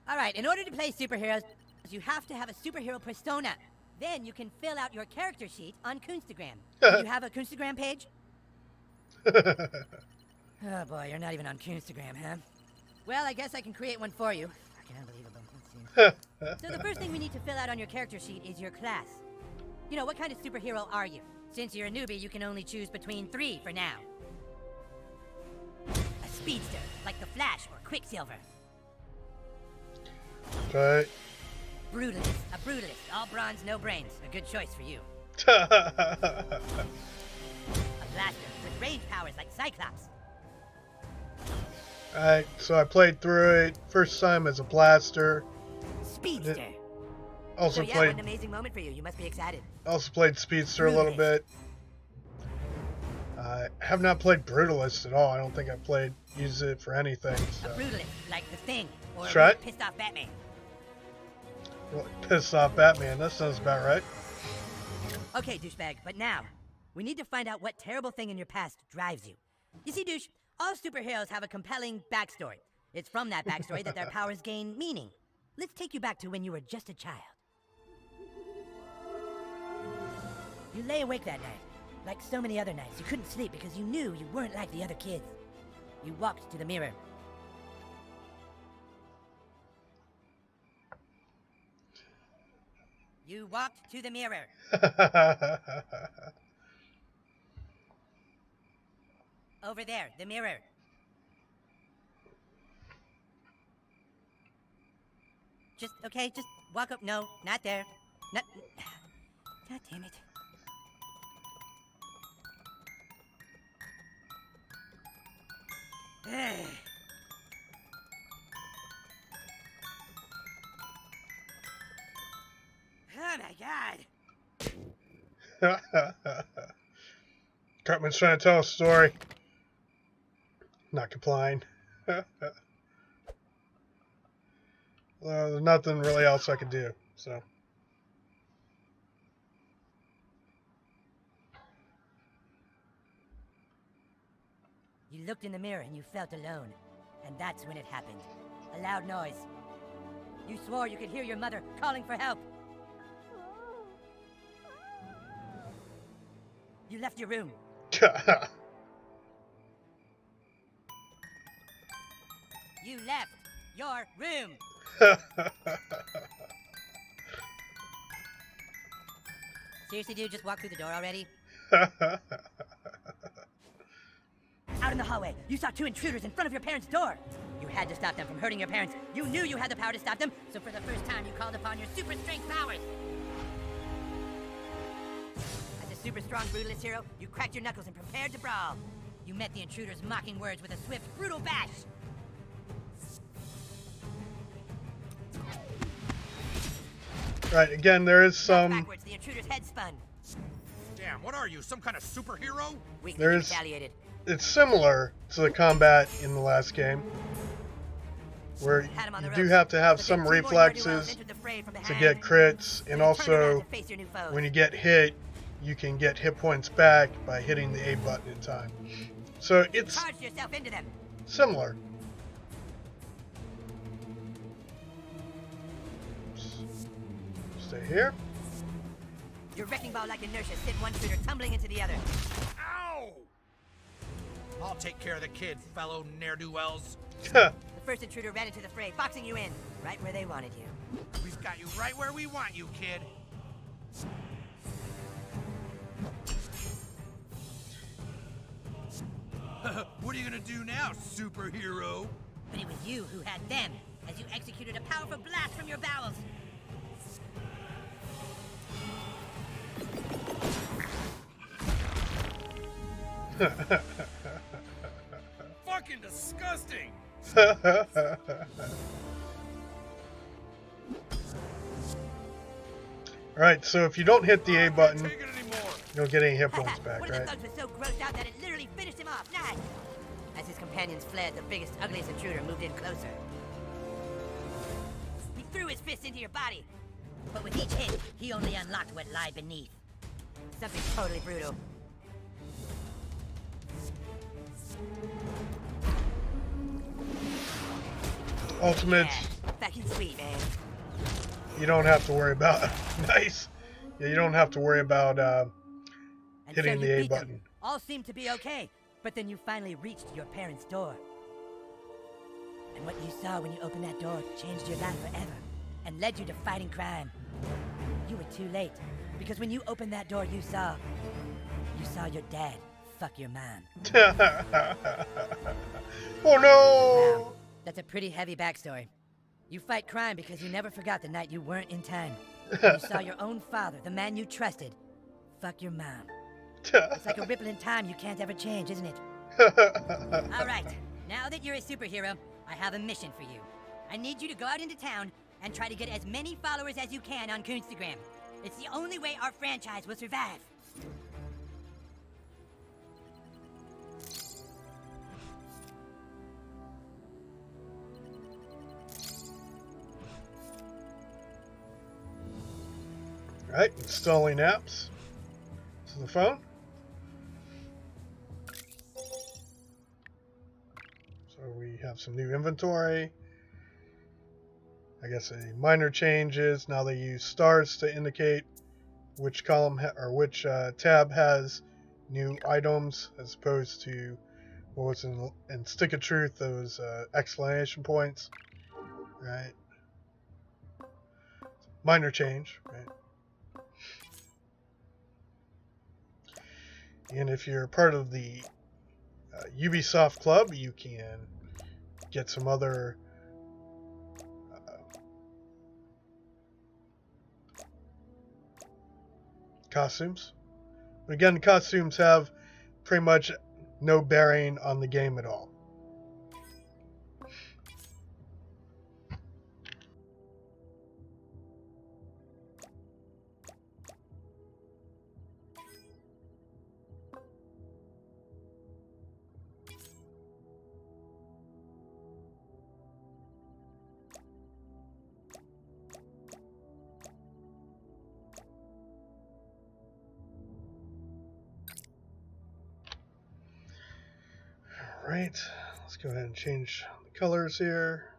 Alright, in order to play superheroes, you have to have a superhero persona. Then you can fill out your character sheet on Coonstagram. Do you have a Coonstagram page? Oh boy, you're not even on Coonstagram, huh? Well, I guess I can create one for you. Fucking unbelievable. Let's see. So the first thing we need to fill out on your character sheet is your class. You know, what kind of superhero are you? Since you're a newbie, you can only choose between 3 for now. A speedster, like the Flash or Quicksilver. Right. Brutalist, a brutalist, all bronze, no brains. A good choice for you. A blaster with range powers like Cyclops. Alright, so I played through it first time as a blaster. Speedster. Also So yeah, what an played amazing moment for you. You must be excited. Speedster a little bit. I have not played Brutalist at all. I don't think I used it for anything. A So. brutalist, like the Thing, or That's a right. pissed off Batman. Well, piss off Batman. That sounds about right. Okay, douchebag, but now, we need to find out what terrible thing in your past drives you. You see, douche, all superheroes have a compelling backstory. It's from that backstory that their powers gain meaning. Let's take you back to when you were just a child. You lay awake that night. Like so many other nights, you couldn't sleep because you knew you weren't like the other kids. You walked to the mirror. You walked to the mirror. Over there, the mirror. Just walk up. No, not there. Not. God damn it. Ugh. Oh my god. Cartman's trying to tell a story. Not complying. Well, there's nothing really else I could do, so. You looked in the mirror and you felt alone. And that's when it happened. A loud noise. You swore you could hear your mother calling for help. You left your room. You left your room. Seriously, dude, just walk through the door already? Out in the hallway, you saw 2 intruders in front of your parents' door. You had to stop them from hurting your parents. You knew you had the power to stop them, so for the first time you called upon your super strength powers. As a super strong brutalist hero, you cracked your knuckles and prepared to brawl. You met the intruders' mocking words with a swift, brutal bash. Right, again, there is some. Backwards, the intruder's head spun. Damn, what are you, some kind of superhero? Weakly There's- retaliated. It's similar to the combat in the last game, where Had him on you the do ropes. have to have But some then 2 more ne'er-do-wells reflexes entered the fray from to behind. get crits, So and you turned around also to face your new foes. when you get hit, you can get hit points back by hitting the A button in time. So it's Charge yourself into them. similar. Stay here. Your wrecking ball like inertia sent one shooter tumbling into the other. Ow! I'll take care of the kid, fellow ne'er-do-wells. The first intruder ran into the fray, boxing you in, right where they wanted you. We've got you right where we want you, kid. What are you gonna do now, superhero? But it was you who had them, as you executed a powerful blast from your bowels. Fucking disgusting! Alright, so if you don't hit the A I can't button, take it anymore. you don't get any hit points back, One of the right? thugs was so grossed out that it literally finished him off. Nice. As his companions fled, the biggest, ugliest intruder moved in closer. He threw his fist into your body, but with each hit, he only unlocked what lay beneath. Something totally brutal. Ultimate, Yeah, fucking sweet, man. you don't have to worry about. Nice. Yeah, you don't have to worry about And hitting so the you A beat them. button. All seemed to be okay, but then you finally reached your parents' door. And what you saw when you opened that door changed your life forever and led you to fighting crime. You were too late, because when you opened that door, you saw your dad fuck your mom. Oh no! That's a pretty heavy backstory. You fight crime because you never forgot the night you weren't in time. You saw your own father, the man you trusted, fuck your mom. It's like a ripple in time you can't ever change, isn't it? All right, now that you're a superhero, I have a mission for you. I need you to go out into town and try to get as many followers as you can on Coonstagram. It's the only way our franchise will survive. Right, installing apps to the phone. So we have some new inventory. I guess a minor change is now they use stars to indicate which column or which tab has new items, as opposed to what was in Stick of Truth, those exclamation points. Right. Minor change, right? And if you're part of the Ubisoft Club, you can get some other costumes. But again, costumes have pretty much no bearing on the game at all. Right, let's go ahead and change the colors here.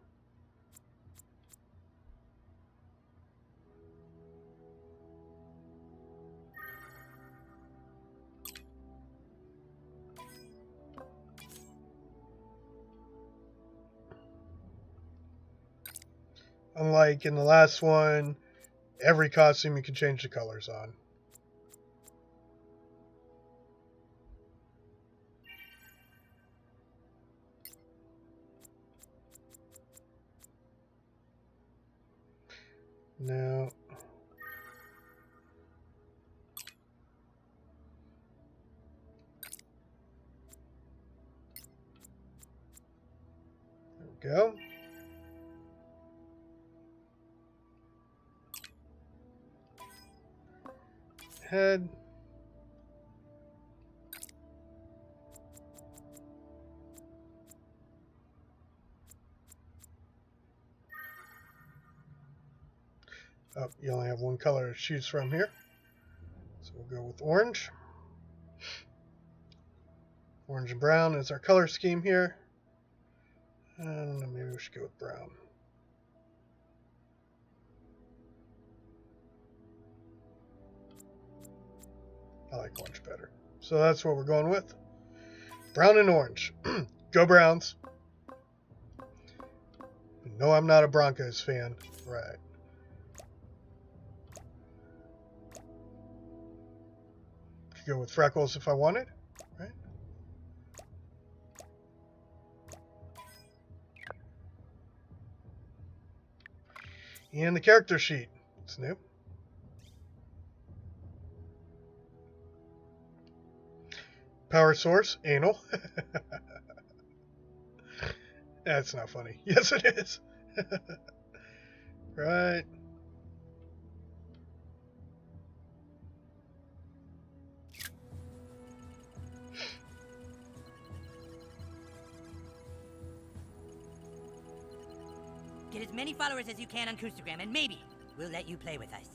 Unlike in the last one, every costume you can change the colors on. Now, there we go. Head. Oh, you only have one color to choose from here. So we'll go with orange. Orange and brown is our color scheme here. And maybe we should go with brown. I like orange better. So that's what we're going with. Brown and orange. Go Browns. No, I'm not a Broncos fan. Right. Could go with freckles if I wanted. Right. And the character sheet. It's new. Power source, anal. That's not funny. Yes, it is. Right. Get as many followers as you can on Instagram, and maybe we'll let you play with us.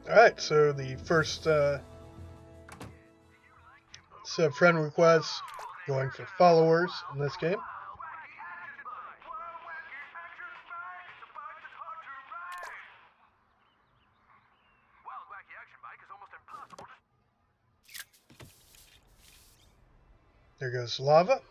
Alright, so the first set of friend requests going for followers in this game. There goes lava.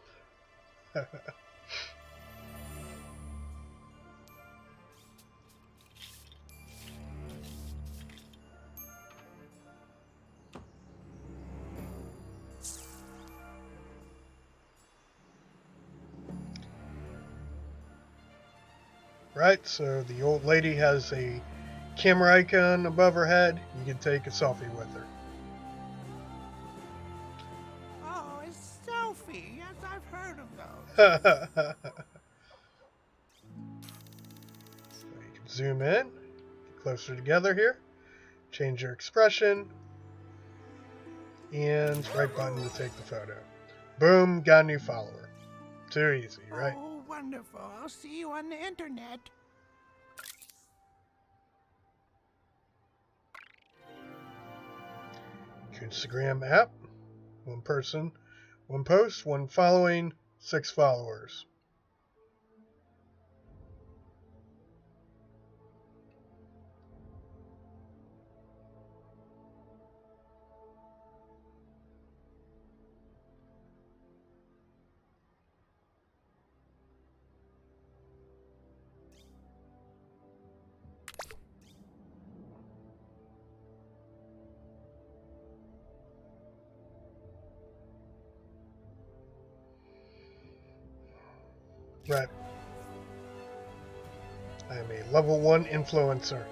Right, so the old lady has a camera icon above her head. You can take a selfie with her. Oh, a selfie. Yes, I've heard of those. So you can zoom in, get closer together here, change your expression, and right button to take the photo. Boom, got a new follower. Too easy, right? Oh, wonderful. I'll see you on the internet. Instagram app. One person, one post, one following, 6 followers. Right. I am a level 1 influencer.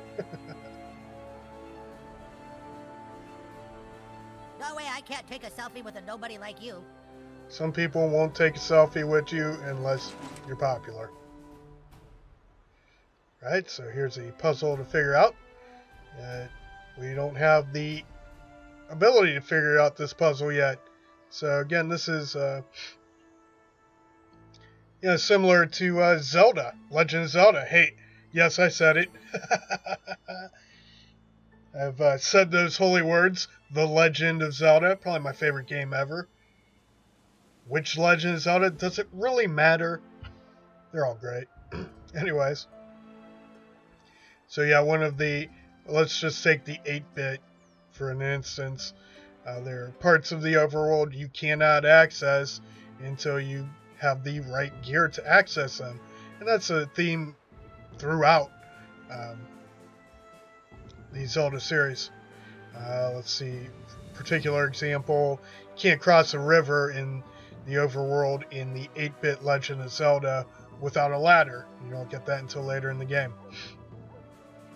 No way I can't take a selfie with a nobody like you. Some people won't take a selfie with you unless you're popular. Right, so here's a puzzle to figure out. We don't have the ability to figure out this puzzle yet. So again, this is similar to Zelda, Legend of Zelda. Hey, yes, I said it. I've said those holy words, The Legend of Zelda, probably my favorite game ever. Which Legend of Zelda? Does it really matter? They're all great. Anyways. So yeah, let's just take the 8-bit for an instance. There are parts of the overworld you cannot access until you have the right gear to access them. And that's a theme throughout the Zelda series. Let's see, particular example, you can't cross a river in the overworld in the 8-bit Legend of Zelda without a ladder. You don't get that until later in the game.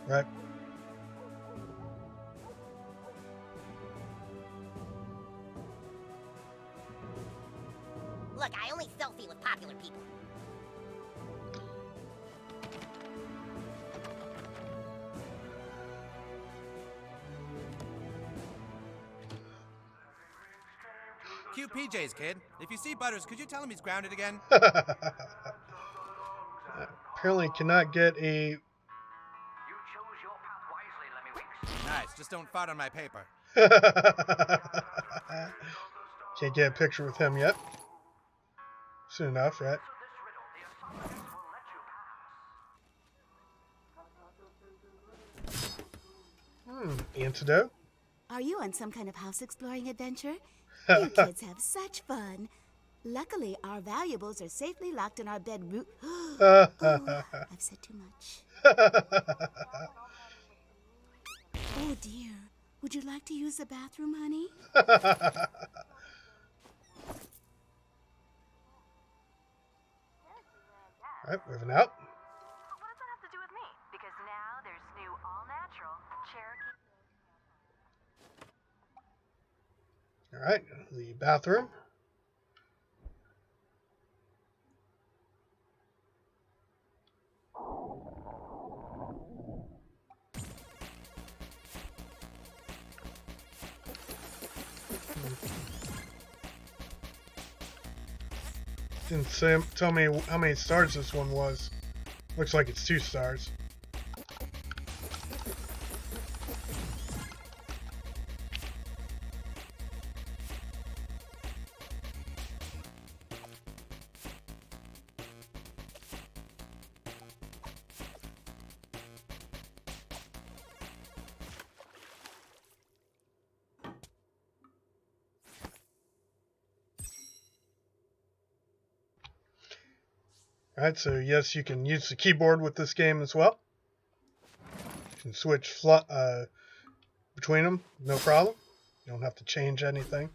Right? Look, I only selfie with popular people. Cute PJs, kid. If you see Butters, could you tell him he's grounded again? Apparently cannot get a Just don't fart on my paper. Can't get a picture with him yet. Soon enough, right? Antidote? Are you on some kind of house exploring adventure? You kids have such fun. Luckily, our valuables are safely locked in our bedroom. Oh, I've said too much. Oh dear. Would you like to use the bathroom, honey? Alright, moving out. What does that have to do with me? Because now there's new all-natural Cherokee. Alright, the bathroom. Didn't tell me how many stars this one was. Looks like it's 2 stars. Alright, so yes, you can use the keyboard with this game as well. You can switch between them, no problem. You don't have to change anything.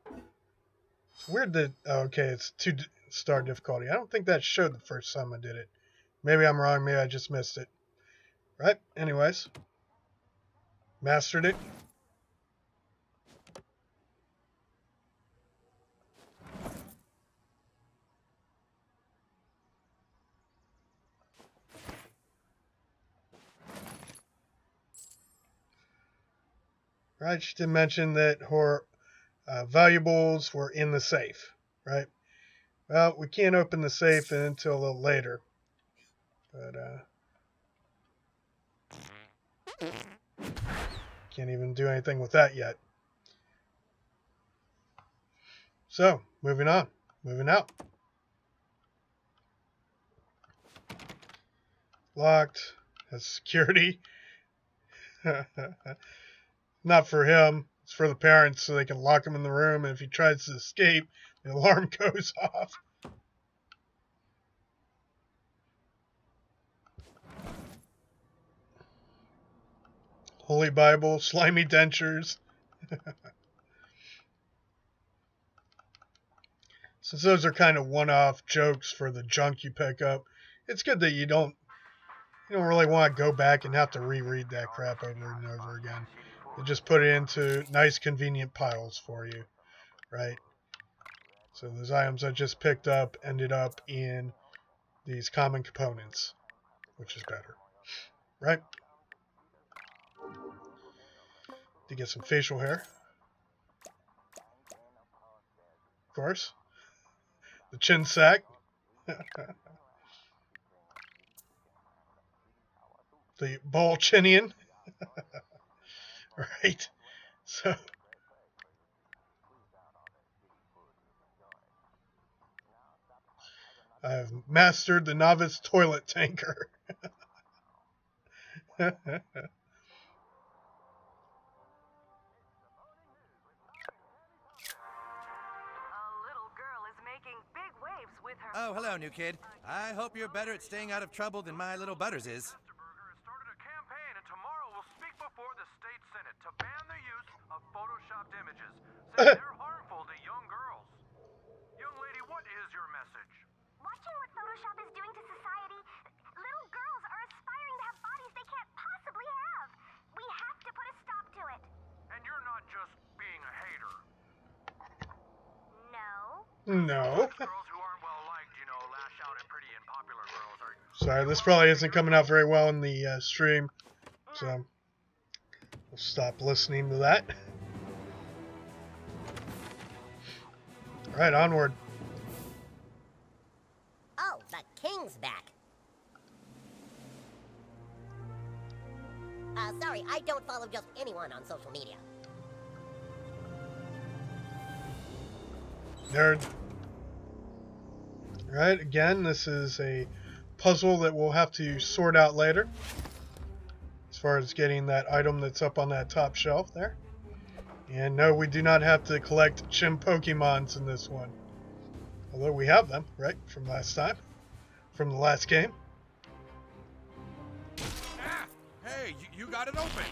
It's weird that, okay, it's 2-star difficulty. I don't think that showed the first time I did it. Maybe I'm wrong, maybe I just missed it. Right, anyways. Mastered it. Right, she did mention that her valuables were in the safe, right? Well, we can't open the safe until a little later. But, can't even do anything with that yet. So, moving on. Moving out. Locked. Has security. Not for him. It's for the parents so they can lock him in the room. And if he tries to escape, the alarm goes off. Holy Bible, slimy dentures. Since those are kind of one-off jokes for the junk you pick up, it's good that you don't really want to go back and have to reread that crap over and over again. They just put it into nice, convenient piles for you, right? So those items I just picked up ended up in these common components, which is better, right? To get some facial hair, of course. The chin sack. The ball chinian. Right, so I've mastered the novice toilet tanker. Oh, hello, new kid. I hope you're better at staying out of trouble than my little Butters is. Mr. Burger has started a campaign, and tomorrow will speak before the state senate to ban the use of photoshopped images, saying they're harmful to young girls. Young lady, what is your message? Watching what Photoshop is doing to society, little girls are aspiring to have bodies they can't possibly have. We have to put a stop to it. And you're not just being a hater. No. No. Girls who aren't well liked, you know, lash out at pretty and popular girls are... Sorry, this probably isn't coming out very well in the stream, so we'll stop listening to that. All right, onward. Oh, the king's back. Sorry, I don't follow just anyone on social media. Nerd. Alright, again, this is a puzzle that we'll have to sort out later. As far as getting that item that's up on that top shelf there. And no, we do not have to collect Chim Pokemons in this one. Although we have them, right? From last time. From the last game. Ah! Hey, you got it open.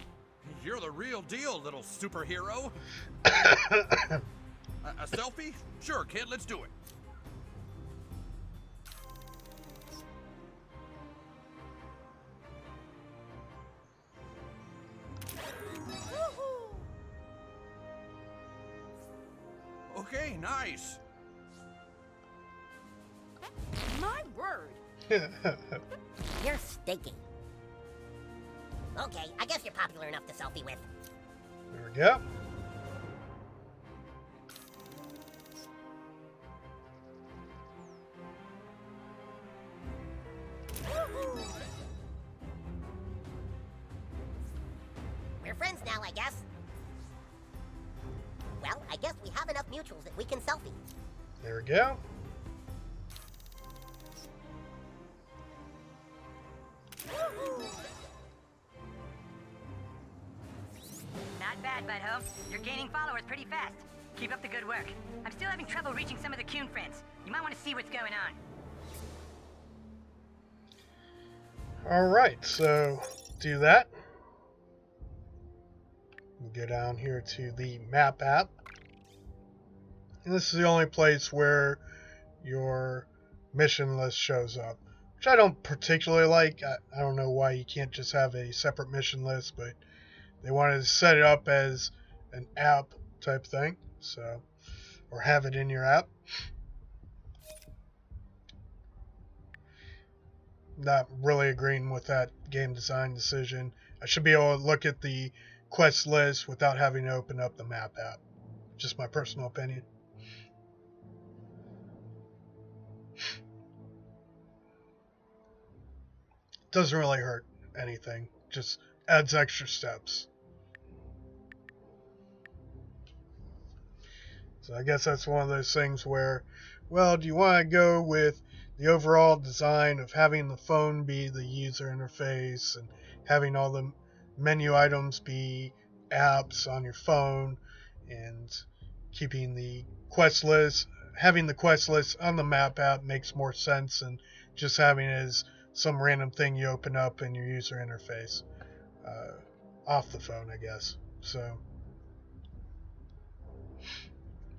You're the real deal, little superhero. A selfie? Sure, kid, let's do it. Okay, nice. My word. You're stinky. Okay, I guess you're popular enough to selfie with. There we go. We're friends now, I guess. Well, I guess we have enough mutuals that we can selfie. There we go. Not bad, Butthole. You're gaining followers pretty fast. Keep up the good work. I'm still having trouble reaching some of the Coon friends. You might want to see what's going on. Alright, so do that. We'll go down here to the map app. And this is the only place where your mission list shows up. Which I don't particularly like. I don't know why you can't just have a separate mission list, but they wanted to set it up as an app type thing. So, or have it in your app. Not really agreeing with that game design decision. I should be able to look at the quest list without having to open up the map app. Just my personal opinion. Doesn't really hurt anything. Just adds extra steps. So I guess that's one of those things where, well, do you want to go with the overall design of having the phone be the user interface and having all the menu items be apps on your phone and keeping the quest list, having the quest list on the map app makes more sense than just having it as some random thing you open up in your user interface off the phone, I guess. So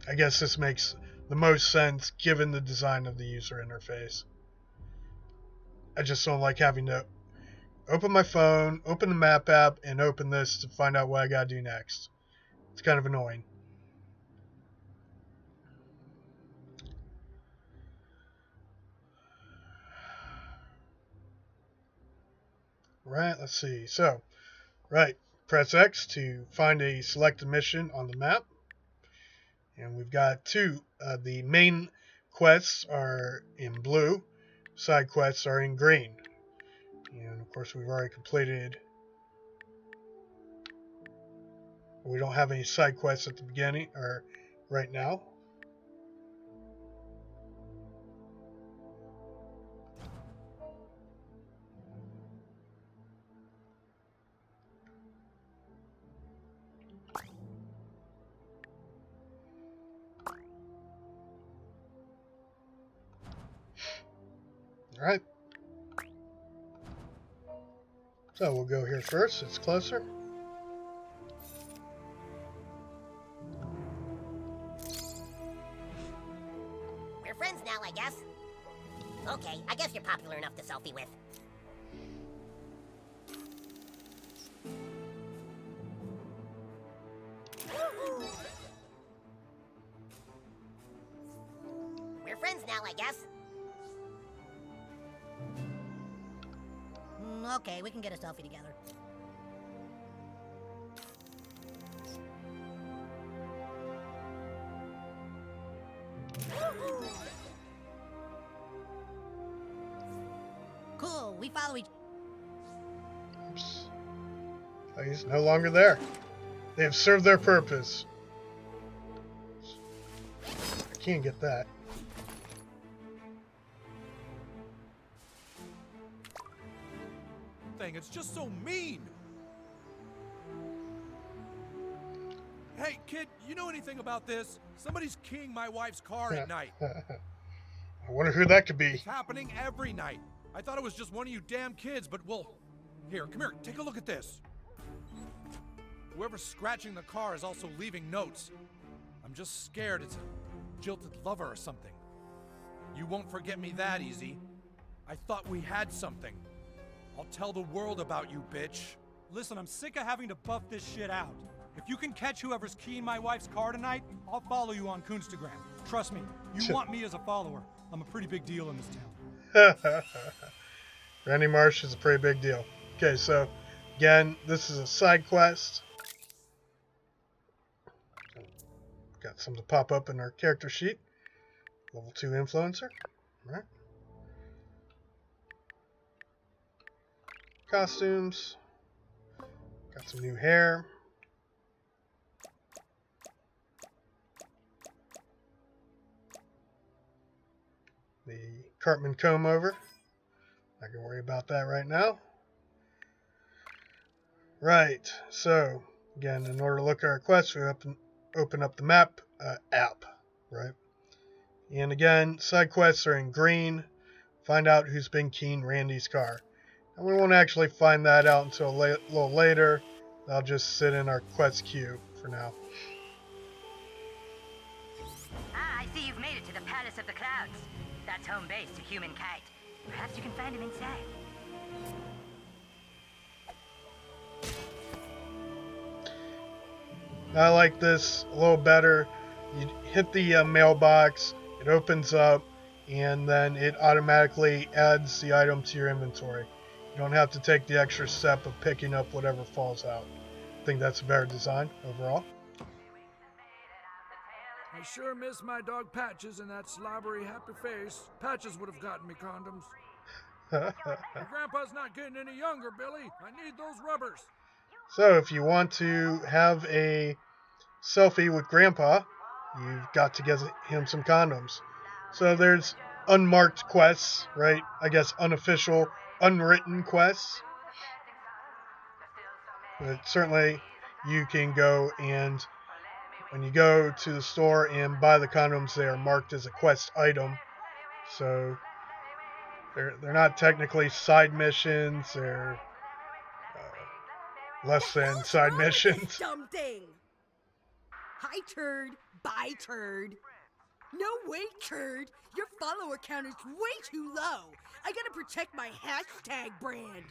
I guess this makes the most sense given the design of the user interface. I just don't like having to open my phone, open the map app, and open this to find out what I gotta do next. It's kind of annoying. Right, let's see. So, right, press X to find a selected mission on the map. And we've got two. The main quests are in blue. Side quests are in green. And of course we've already completed. We don't have any side quests at the beginning or right now. Alright. So we'll go here first, it's closer. We're friends now, I guess. Okay, I guess you're popular enough to selfie with. We're friends now, I guess. Okay, we can get a selfie together. Cool, we follow each... Oops. He's no longer there. They have served their purpose. I can't get that. Thing, it's just so mean. Hey, kid, you know anything about this? Somebody's keying my wife's car at night. I wonder who that could be. It's happening every night. I thought it was just one of you damn kids, but well, here, come here, take a look at this. Whoever's scratching the car is also leaving notes. I'm just scared it's a jilted lover or something. You won't forget me that easy. I thought we had something. I'll tell the world about you, bitch. Listen, I'm sick of having to buff this shit out. If you can catch whoever's keying my wife's car tonight, I'll follow you on Coonstagram. Trust me, you want me as a follower. I'm a pretty big deal in this town. Randy Marsh is a pretty big deal. Okay, so again, this is a side quest. Got some to pop up in our character sheet. Level 2 influencer. All right. Costumes. Got some new hair. The Cartman comb over. Not gonna worry about that right now. Right, so again, in order to look at our quest, we open up the map app, right? And again, side quests are in green. Find out who's been keying Randy's car. And we won't actually find that out until a little later. That'll just sit in our quest queue for now. Ah, I see you've made it to the Palace of the Clouds. That's home base to Human Kite. Perhaps you can find him inside. I like this a little better. You hit the mailbox, it opens up, and then it automatically adds the item to your inventory. You don't have to take the extra step of picking up whatever falls out. I think that's a better design overall. I sure miss my dog Patches and that slobbery happy face. Patches would have gotten me condoms. Your grandpa's not getting any younger, Billy. I need those rubbers. So if you want to have a selfie with Grandpa, you've got to get him some condoms. So there's unmarked quests, right? I guess unofficial, unwritten quests. But certainly you can go and when you go to the store and buy the condoms, they are marked as a quest item. So they're not technically side missions. They're less than side missions. Something. Hi, turd. Bye, turd. No, wait, turd. Your follower count is way too low. I gotta protect my hashtag brand.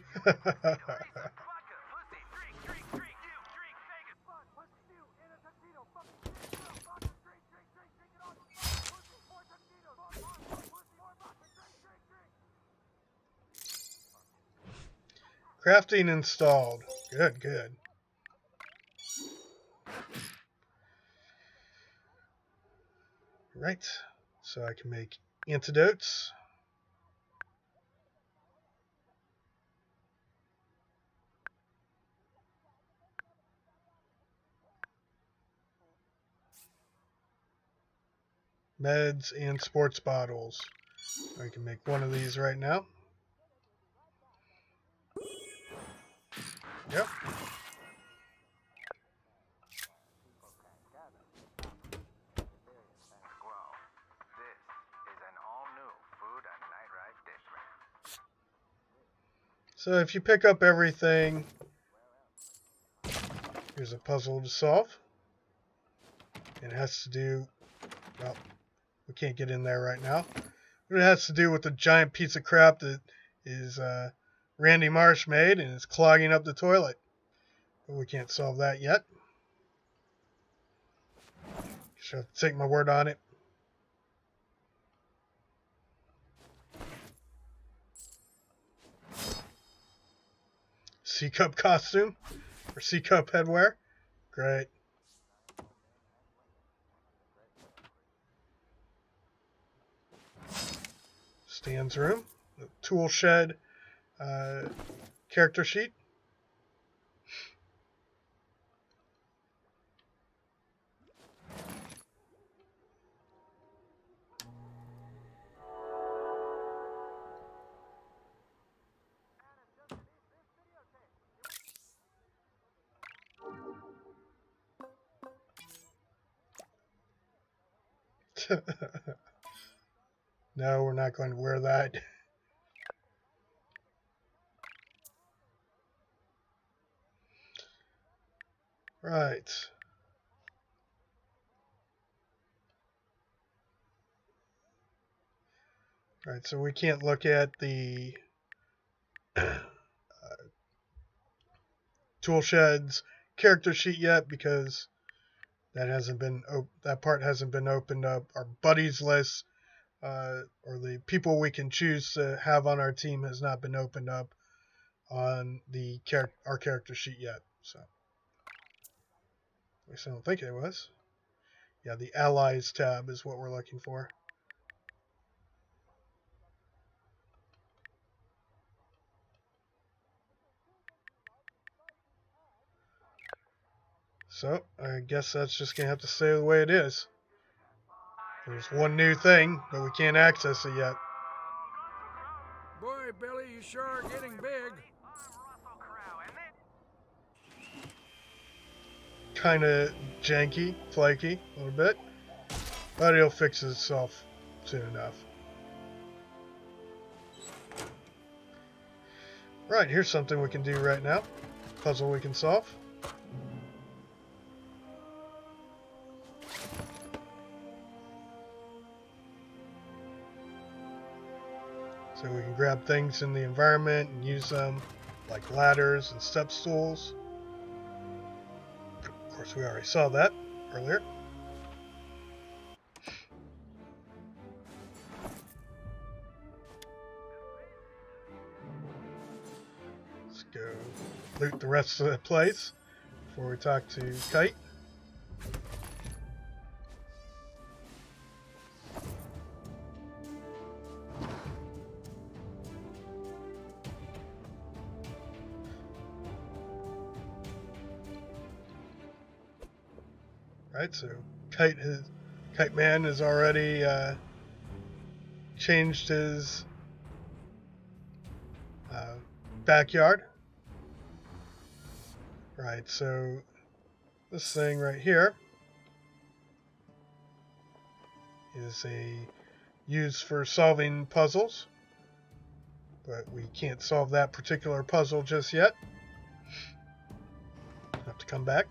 Crafting installed. Good, good. Right, so I can make antidotes. Meds and sports bottles. I can make one of these right now. Yep. So if you pick up everything, here's a puzzle to solve. It has to do, well, we can't get in there right now. But it has to do with the giant piece of crap that is Randy Marsh made and is clogging up the toilet. But we can't solve that yet. Just have to take my word on it. C-Cup costume or C-Cup headwear. Great. Stan's room. The tool shed character sheet. No, we're not going to wear that. Right. Right, so we can't look at the Toolshed's character sheet yet because that part hasn't been opened up. Our buddies list, or the people we can choose to have on our team, has not been opened up on our character sheet yet. So, at least I don't think it was. Yeah, the Allies tab is what we're looking for. So, I guess that's just going to have to stay the way it is. There's one new thing, but we can't access it yet. Boy, Billy, you sure are getting big. Kind of janky, flaky, a little bit. But it'll fix itself soon enough. Right, here's something we can do right now. Puzzle we can solve. So we can grab things in the environment and use them like ladders and step stools. Of course, we already saw that earlier. Let's go loot the rest of the place before we talk to Kite. Right, so Kite Man has already changed his backyard. Right, so this thing right here is used for solving puzzles, but we can't solve that particular puzzle just yet. Have to come back.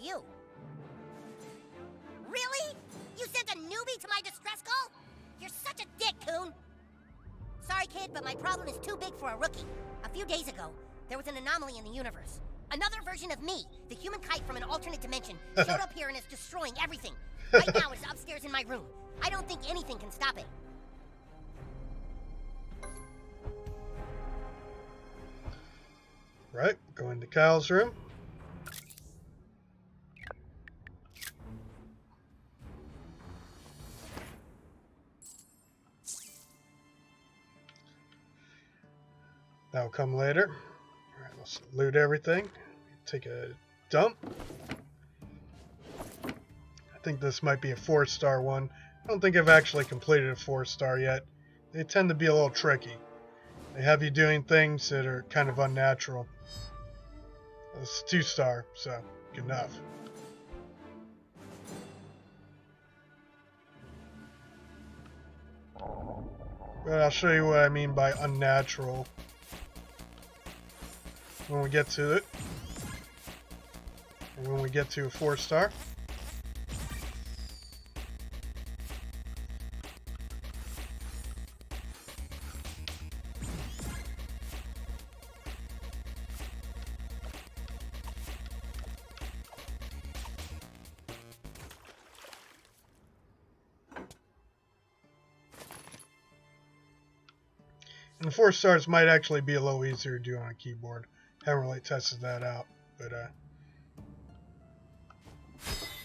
You. Really? You sent a newbie to my distress call? You're such a dick, Coon. Sorry, kid, but my problem is too big for a rookie. A few days ago, there was an anomaly in the universe. Another version of me, the human Kite from an alternate dimension, showed up here and is destroying everything. Right now, it's upstairs in my room. I don't think anything can stop it. Right, go into Kyle's room. That'll come later. Alright, let's loot everything. Take a dump. I think this might be a 4-star one. I don't think I've actually completed a 4-star yet. They tend to be a little tricky. They have you doing things that are kind of unnatural. It's 2-star, so good enough. But I'll show you what I mean by unnatural when we get to it, or when we get to a 4-star. And the 4 stars might actually be a little easier to do on a keyboard. Haven't really tested that out, but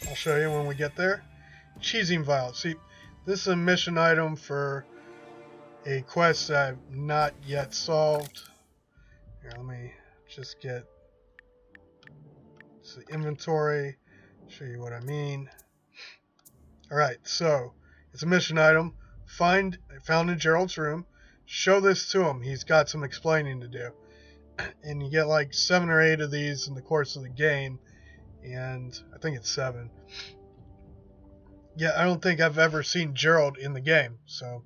I'll show you when we get there. Cheesing Vial. See, this is a mission item for a quest that I've not yet solved. Here, let me just get the inventory, show you what I mean. Alright, so it's a mission item. Found in Gerald's room. Show this to him. He's got some explaining to do. and you get like 7 or 8 of these in the course of the game, and I think it's 7. Yeah, I don't think I've ever seen Gerald in the game, so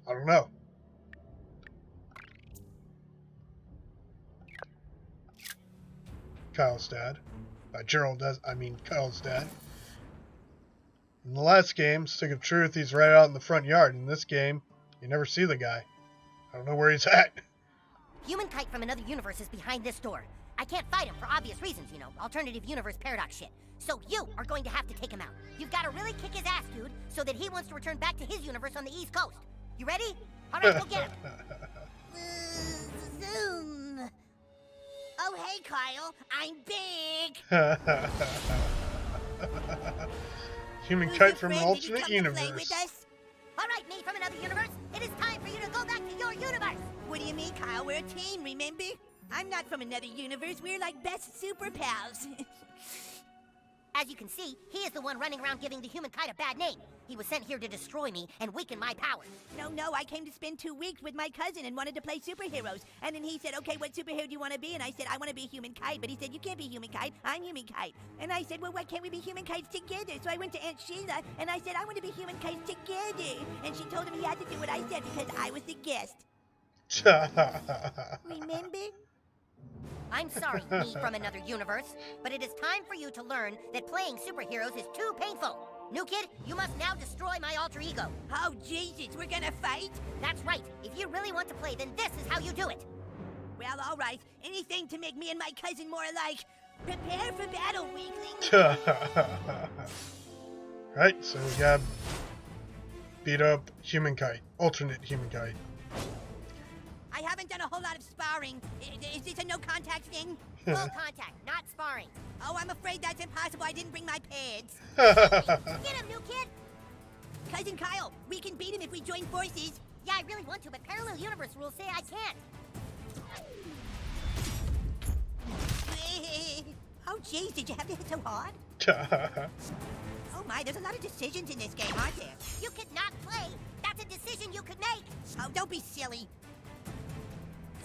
I don't know. Kyle's dad. Gerald does, I mean Kyle's dad. In the last game, Stick of Truth, he's right out in the front yard. In this game, you never see the guy. I don't know where he's at. Human Kite from another universe is behind this door. I can't fight him for obvious reasons, you know, alternative universe paradox shit. So you are going to have to take him out. You've got to really kick his ass, dude, so that he wants to return back to his universe on the East Coast. You ready? All right, go get him. Zoom. Oh, hey, Kyle. I'm big. Human Kite from an alternate universe. All right, me from another universe. It is time for you to go back to your universe. What do you mean, Kyle? We're a team, remember? I'm not from another universe. We're like best super pals. As you can see, he is the one running around giving the Human Kite a bad name. He was sent here to destroy me and weaken my powers. No, I came to spend 2 weeks with my cousin and wanted to play superheroes. And then he said, okay, what superhero do you want to be? And I said, I want to be Human Kite. But he said, you can't be Human Kite. I'm Human Kite. And I said, well, why can't we be Human Kites together? So I went to Aunt Sheila and I said, I want to be Human Kites together. And she told him he had to do what I said because I was the guest. Remember? I'm sorry, me from another universe, but it is time for you to learn that playing superheroes is too painful. New kid, you must now destroy my alter ego. Oh, Jesus, we're gonna fight? That's right. If you really want to play, then this is how you do it. Well, all right. Anything to make me and my cousin more alike. Prepare for battle, weakling. Right, so we gotta beat up Human Kite, alternate Human Kite. I haven't done a whole lot of sparring. Is this a no-contact thing? Full contact, not sparring. Oh, I'm afraid that's impossible. I didn't bring my pads. Get him, new kid! Cousin Kyle, we can beat him if we join forces. Yeah, I really want to, but parallel universe rules say I can't. Oh, jeez, did you have to hit so hard? Oh my, there's a lot of decisions in this game, aren't there? You could not play. That's a decision you could make. Oh, don't be silly.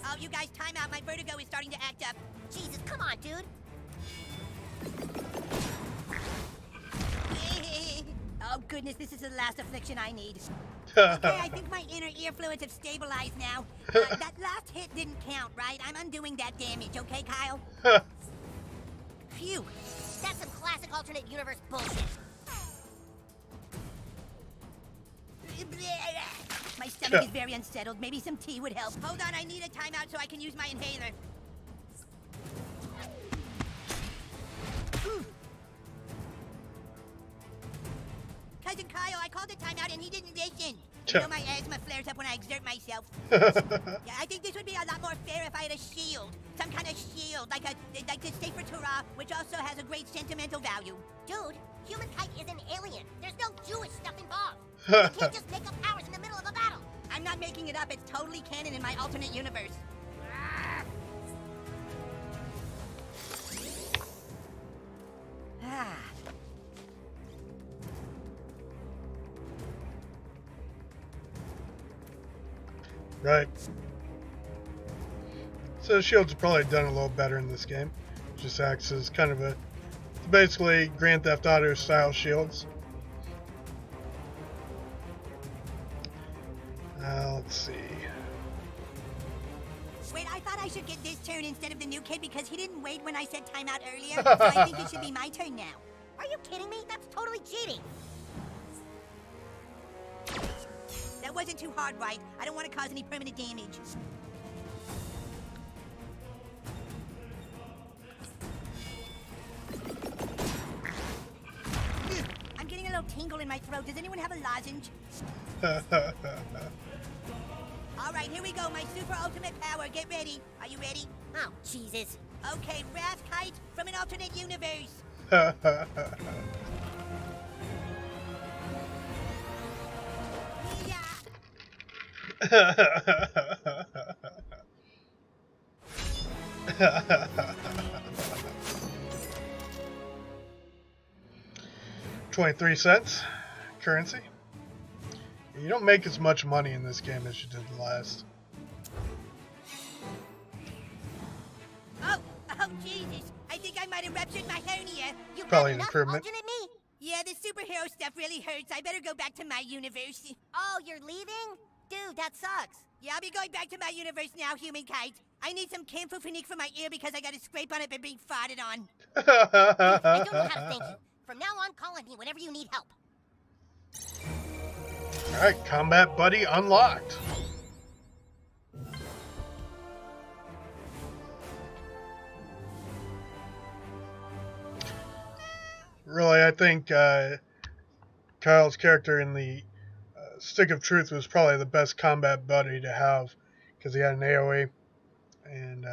Oh, you guys, time out. My vertigo is starting to act up. Jesus, come on, dude. Oh, goodness, this is the last affliction I need. Okay, I think my inner ear fluids have stabilized now. That last hit didn't count, right? I'm undoing that damage, okay, Kyle? Phew. That's some classic alternate universe bullshit. My stomach is very unsettled. Maybe some tea would help. Hold on, I need a timeout so I can use my inhaler. Cousin Kyle, I called a timeout and he didn't listen. You know my asthma flares up when I exert myself. Yeah, I think this would be a lot more fair if I had a shield. Some kind of shield, like the Safer Torah, which also has a great sentimental value. Dude, Human Kite is an alien. There's no Jewish stuff involved. You can't just make up powers in the middle of a battle. I'm not making it up. It's totally canon in my alternate universe. Ah. Right. So shields have probably done a little better in this game. Just acts as kind of a basically Grand Theft Auto style shields. Let's see. Wait, I thought I should get this turn instead of the new kid because he didn't wait when I said timeout earlier. So I think it should be my turn now. Are you kidding me? That's totally cheating. That wasn't too hard, right? I don't want to cause any permanent damage. I'm getting a little tingle in my throat. Does anyone have a lozenge? All right, here we go. My super ultimate power. Get ready. Are you ready? Oh, Jesus. Okay, Wrath Kite from an alternate universe. $0.23 currency. You don't make as much money in this game as you did the last. ruptured my hernia. You Probably got an enough improvement. alternate me? Yeah, the superhero stuff really hurts. I better go back to my universe. Oh, you're leaving? Dude, that sucks. Yeah, I'll be going back to my universe now, human kite. I need some camphor for my ear because I got a scrape on it by being farted on. I don't know how to thank you. From now on, call on me whenever you need help. Alright, Combat Buddy unlocked. Really, I think Kyle's character in the Stick of Truth was probably the best combat buddy to have because he had an AoE. And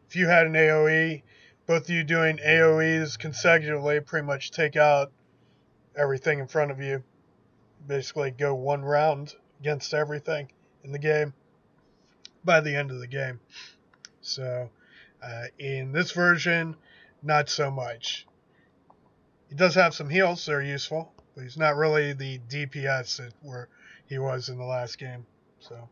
if you had an AoE, both of you doing AoEs consecutively pretty much take out everything in front of you. Basically go one round against everything in the game by the end of the game. So in this version, not so much. He does have some heals that are useful, but he's not really the DPS that he was in the last game. So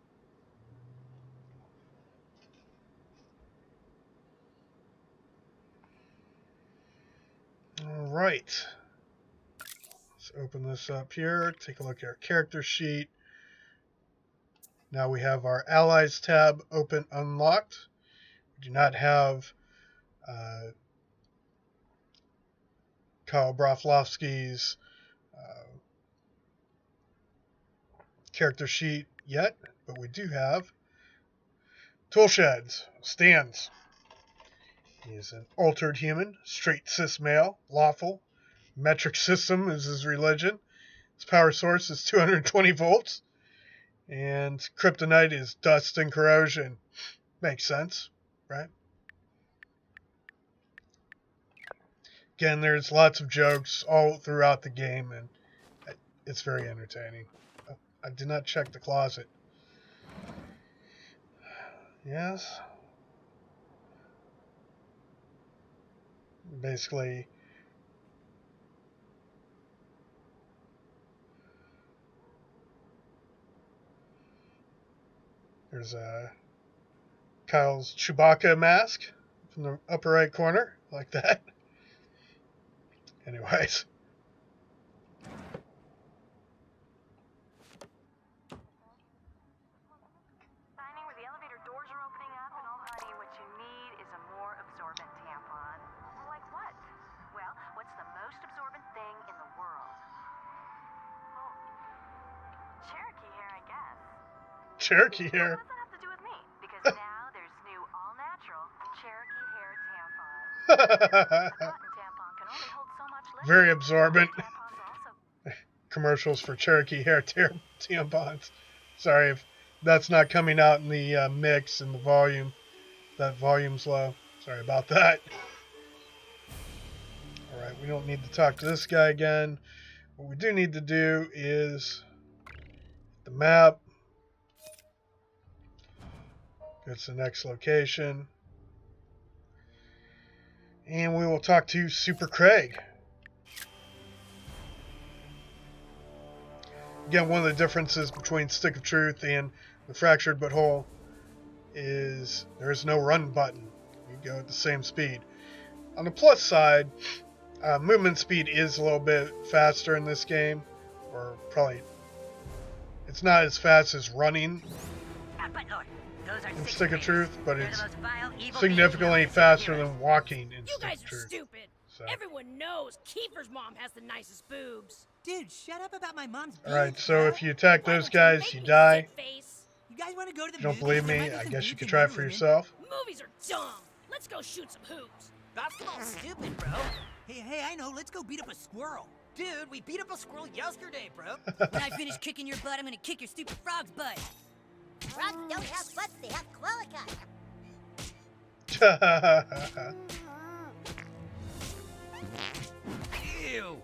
all right. Let's open this up here. Take a look at our character sheet. Now we have our Allies tab open unlocked. We do not have Kyle Broflovsky's character sheet yet, but we do have Toolshed's stands. He is an altered human, straight cis male, lawful. Metric system is his religion. His power source is 220 volts. And kryptonite is dust and corrosion. Makes sense, right? Again, there's lots of jokes all throughout the game, and it's very entertaining. Oh, I did not check the closet. Yes. Basically, there's Kyle's Chewbacca mask from the upper right corner, like that. Anyways. Signing where the elevator doors are opening up and all. Honey, what you need is a more absorbent tampon. Like what? Well, what's the most absorbent thing in the world? Well, Cherokee hair, I guess. Cherokee hair. What does that have to do with me? Because now there's new all-natural Cherokee hair tampon. Cotton tampon can only hold so much liquid. Very absorbent. Tampons also. Commercials for Cherokee hair tampons. Sorry if that's not coming out in the mix and the volume. That volume's low. Sorry about that. Alright, we don't need to talk to this guy again. What we do need to do is the map. Go to the next location. And we will talk to Super Craig. Again, one of the differences between Stick of Truth and the Fractured But Whole is there is no run button. You go at the same speed. On the plus side, movement speed is a little bit faster in this game. Or probably, it's not as fast as running in Stick of Truth, but it's significantly faster than walking in You Stick guys of are Truth. stupid. So. Everyone knows Kiefer's mom has the nicest boobs. Dude, shut up about my mom's boobs. Alright, so if you attack those guys, you die. You guys want to go to the If you don't movies? believe There me, might be I some guess you boobs can in try it Wonder for Woman. yourself. Movies are dumb. Let's go shoot some hoops. Basketball's stupid, bro. Hey, I know. Let's go beat up a squirrel. Dude, we beat up a squirrel yesterday, bro. When I finish kicking your butt, I'm gonna kick your stupid frog's butt. Frogs don't have butts, they have qualica. Ew.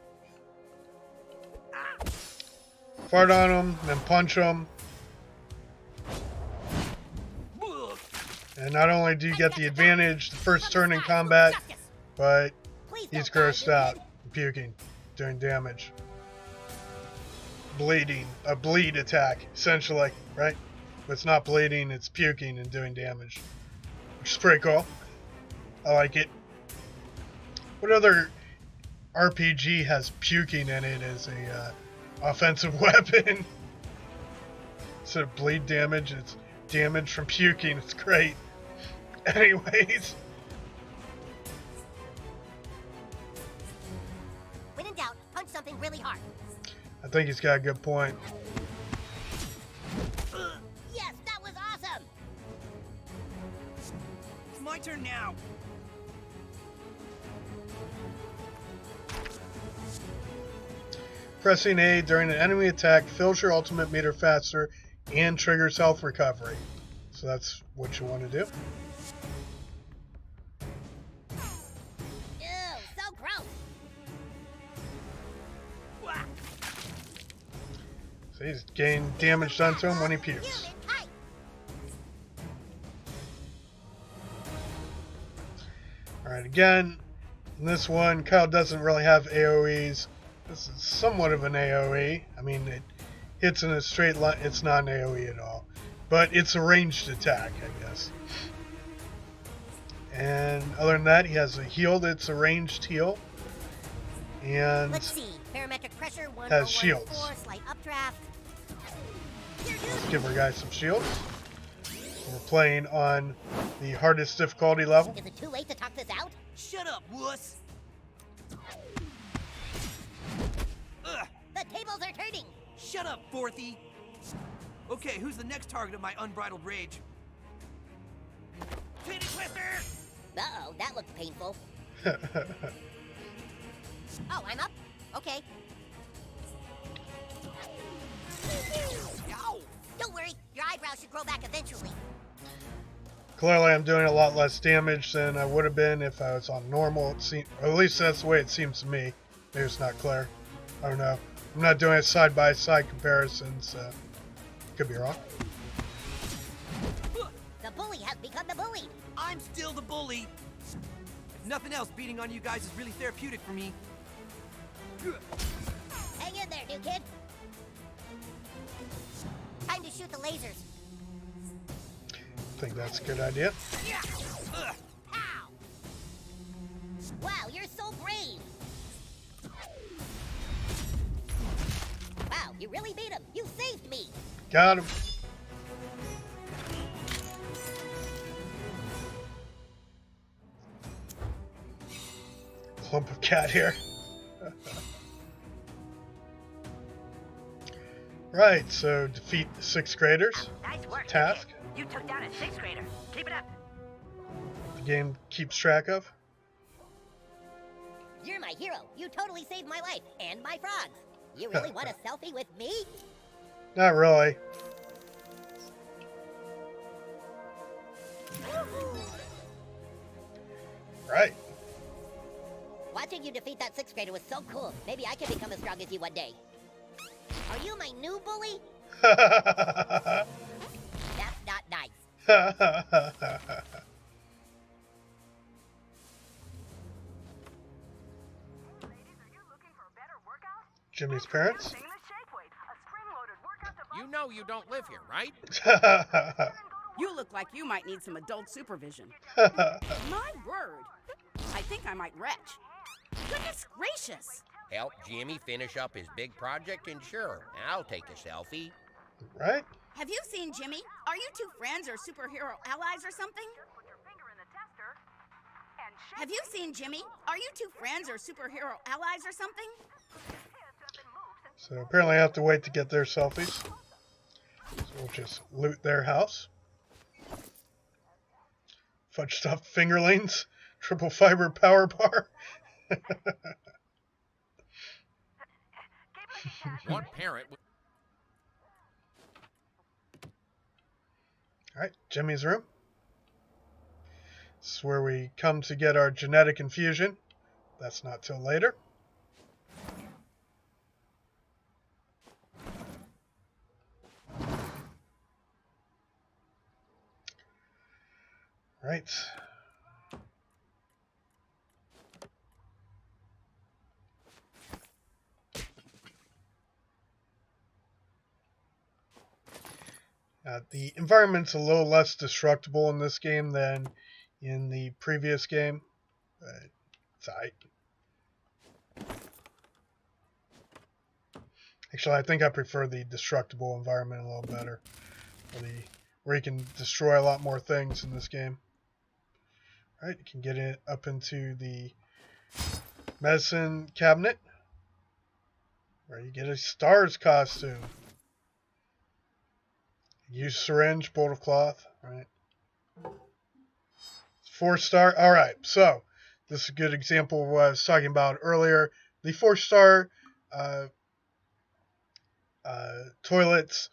Fart on them, then punch them. And not only do you get the advantage the first turn in combat, but he's grossed out, puking, doing damage. Bleeding, a bleed attack, essentially, right? But it's not bleeding, it's puking and doing damage. Which is pretty cool. I like it. What other RPG has puking in it as a offensive weapon? Instead of bleed damage, it's damage from puking. It's great. Anyways. When in doubt, punch something really hard. I think he's got a good point. Yes, that was awesome! It's my turn now. Pressing A during an enemy attack fills your ultimate meter faster and triggers health recovery. So that's what you want to do. Ew, so gross! So he's gained damage done to him when he pukes. Alright, again, in this one, Kyle doesn't really have AoEs. This is somewhat of an AoE. I mean, it hits in a straight line. It's not an AoE at all. But it's a ranged attack, I guess. And other than that, he has a heal that's a ranged heal. And let's see. Barometric pressure, has shields. Slight updraft. Let's give our guys some shields. We're playing on the hardest difficulty level. Is it too late to talk this out? Shut up, wuss! The tables are turning! Shut up, Fourthy! Okay, who's the next target of my unbridled rage? Titty twister! Uh-oh, that looks painful. Oh, I'm up? Okay. Ow! Don't worry, your eyebrows should grow back eventually. Clearly, I'm doing a lot less damage than I would have been if I was on normal. Or at least that's the way it seems to me. Maybe it's not clear. I don't know. I'm not doing a side-by-side comparison, so could be wrong. The bully has become the bullied. I'm still the bully. If nothing else, beating on you guys is really therapeutic for me. Hang in there, new kid. Time to shoot the lasers. I think that's a good idea. Ow! Wow, you're so brave. Wow, you really beat him. You saved me. Got him. Clump of cat hair. Right, so defeat the 6th graders. Nice work, Task. You took down a 6th grader. Keep it up. The game keeps track of. You're my hero. You totally saved my life and my frogs. You really want a selfie with me? Not really. Right. Watching you defeat that 6th grader was so cool. Maybe I can become as strong as you one day. Are you my new bully? That's not nice. Jimmy's parents. You know you don't live here, right? You look like you might need some adult supervision. My word. I think I might retch. Goodness gracious. Help Jimmy finish up his big project, and sure, I'll take a selfie. Right? Have you seen Jimmy? Are you two friends or superhero allies or something? Have you seen Jimmy? Are you two friends or superhero allies or something? So apparently I have to wait to get their selfies. So we'll just loot their house. Fudge stuffed fingerlings. Triple fiber power bar. One parent. Alright, Jimmy's room. This is where we come to get our genetic infusion. That's not till later. Right. The environment's a little less destructible in this game than in the previous game. But It's alright. Actually, I think I prefer the destructible environment a little better. Where you can destroy a lot more things in this game. Alright, you can get it up into the medicine cabinet, where you get a STARS costume. Use syringe, bolt of cloth. Alright. 4-star. Alright, so this is a good example of what I was talking about earlier. The 4-star toilets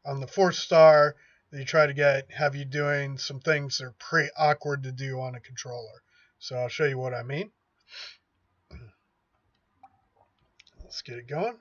on the 4-star that you try to have you doing some things that are pretty awkward to do on a controller. So I'll show you what I mean. Let's get it going.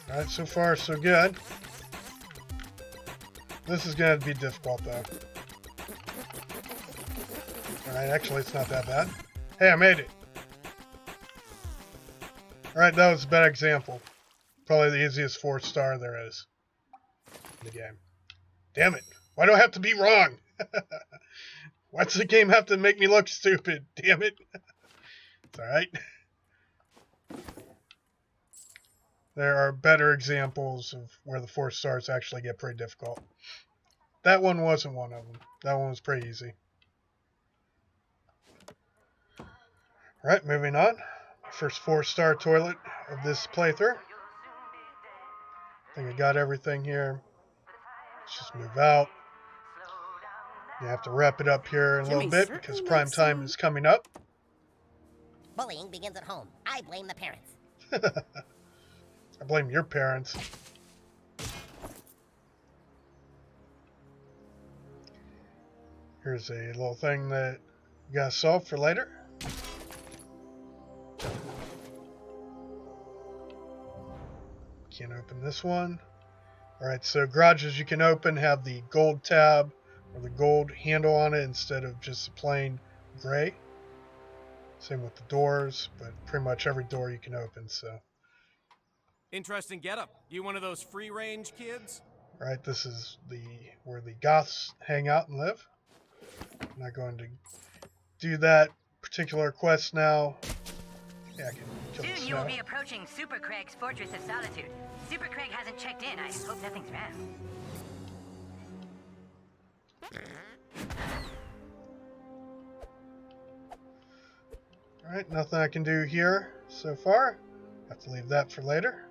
Alright, so far so good. This is going to be difficult though. Alright, actually it's not that bad. Hey, I made it! Alright, that was a bad example. Probably the easiest 4-star there is in the game. Damn it! Why do I have to be wrong? Why does the game have to make me look stupid? Damn it! It's alright. There are better examples of where the 4 stars actually get pretty difficult. That one wasn't one of them. That one was pretty easy. Alright, moving on. First 4-star toilet of this playthrough. I think I got everything here. Let's just move out. You have to wrap it up here in a little bit because prime time is coming up. Bullying begins at home. I blame the parents. I blame your parents. Here's a little thing that you gotta solve for later. Can't open this one. Alright, so garages you can open have the gold tab or the gold handle on it instead of just the plain gray. Same with the doors, but pretty much every door you can open, so. Interesting getup. You one of those free-range kids? Right, this is where the goths hang out and live. I'm not going to do that particular quest now. Yeah, I can kill the Soon you will snow. be approaching Super Craig's Fortress of Solitude. Super Craig hasn't checked in. I hope nothing's wrong. Alright, nothing I can do here so far. Have to leave that for later.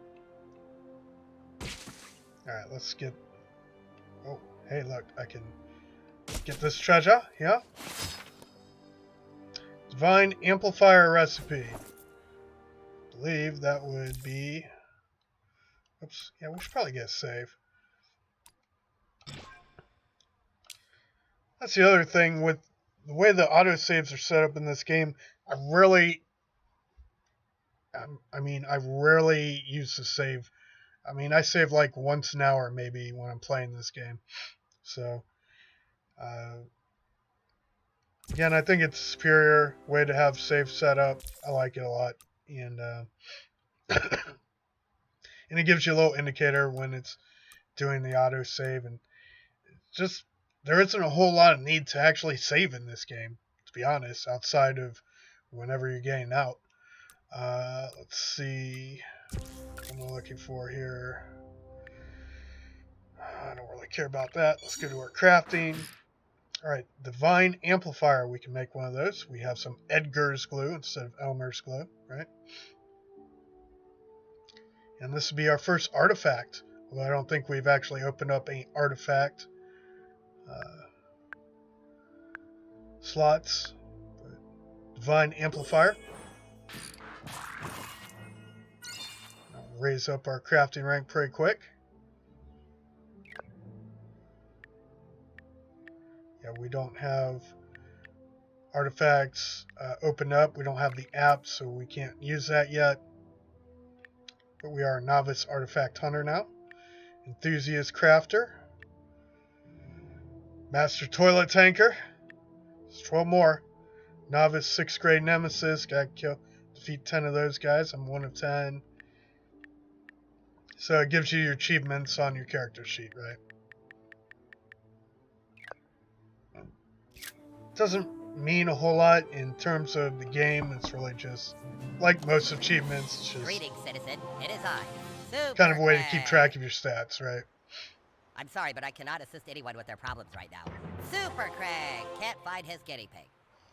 Alright, let's get... Oh, hey look, I can get this treasure, yeah? Divine Amplifier Recipe. I believe that would be... Oops, yeah, we should probably get a save. That's the other thing with the way the autosaves are set up in this game. I rarely use the save. I mean, I save like once an hour maybe when I'm playing this game. So, again, I think it's a superior way to have save set up. I like it a lot. And, and it gives you a little indicator when it's doing the autosave. And it's just, there isn't a whole lot of need to actually save in this game, to be honest, outside of whenever you're getting out. Let's see what am I looking for here. I don't really care about that. Let's go to our crafting. Alright, Divine Amplifier. We can make one of those. We have some Edgar's glue instead of Elmer's glue, right? And this will be our first artifact. Although I don't think we've actually opened up any artifact slots. But Divine Amplifier. I'll raise up our crafting rank pretty quick. Yeah, we don't have artifacts opened up. We don't have the app, so we can't use that yet. But we are a novice artifact hunter now. Enthusiast crafter. Master toilet tanker. There's 12 more. Novice 6th grade nemesis. Gotta defeat 10 of those guys. I'm 1 of 10. So it gives you your achievements on your character sheet, right? Doesn't mean a whole lot in terms of the game. It's really just like most achievements. It's just Greetings, citizen. It is I, Super kind of a way to Craig. keep track of your stats, right? I'm sorry, but I cannot assist anyone with their problems right now. Super Craig can't find his guinea pig.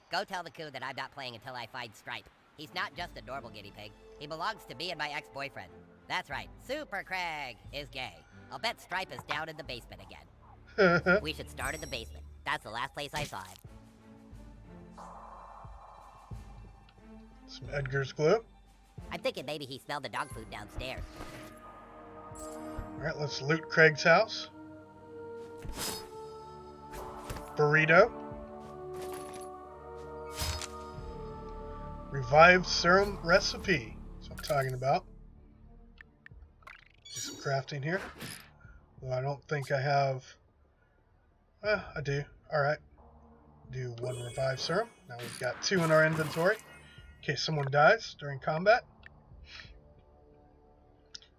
Go tell the coon that I'm not playing until I find Stripe. He's not just a normal guinea pig. He belongs to me and my ex-boyfriend. That's right, Super Craig is gay. I'll bet Stripe is down in the basement again. We should start in the basement. That's the last place I saw him. Some Edgar's glue. I'm thinking maybe he smelled the dog food downstairs. Alright, let's loot Craig's house. Burrito. Revived serum recipe. That's what I'm talking about. Do some crafting here. Well, I don't think I have... I do. Alright. Do 1 revive serum. Now we've got 2 in our inventory. In case someone dies during combat.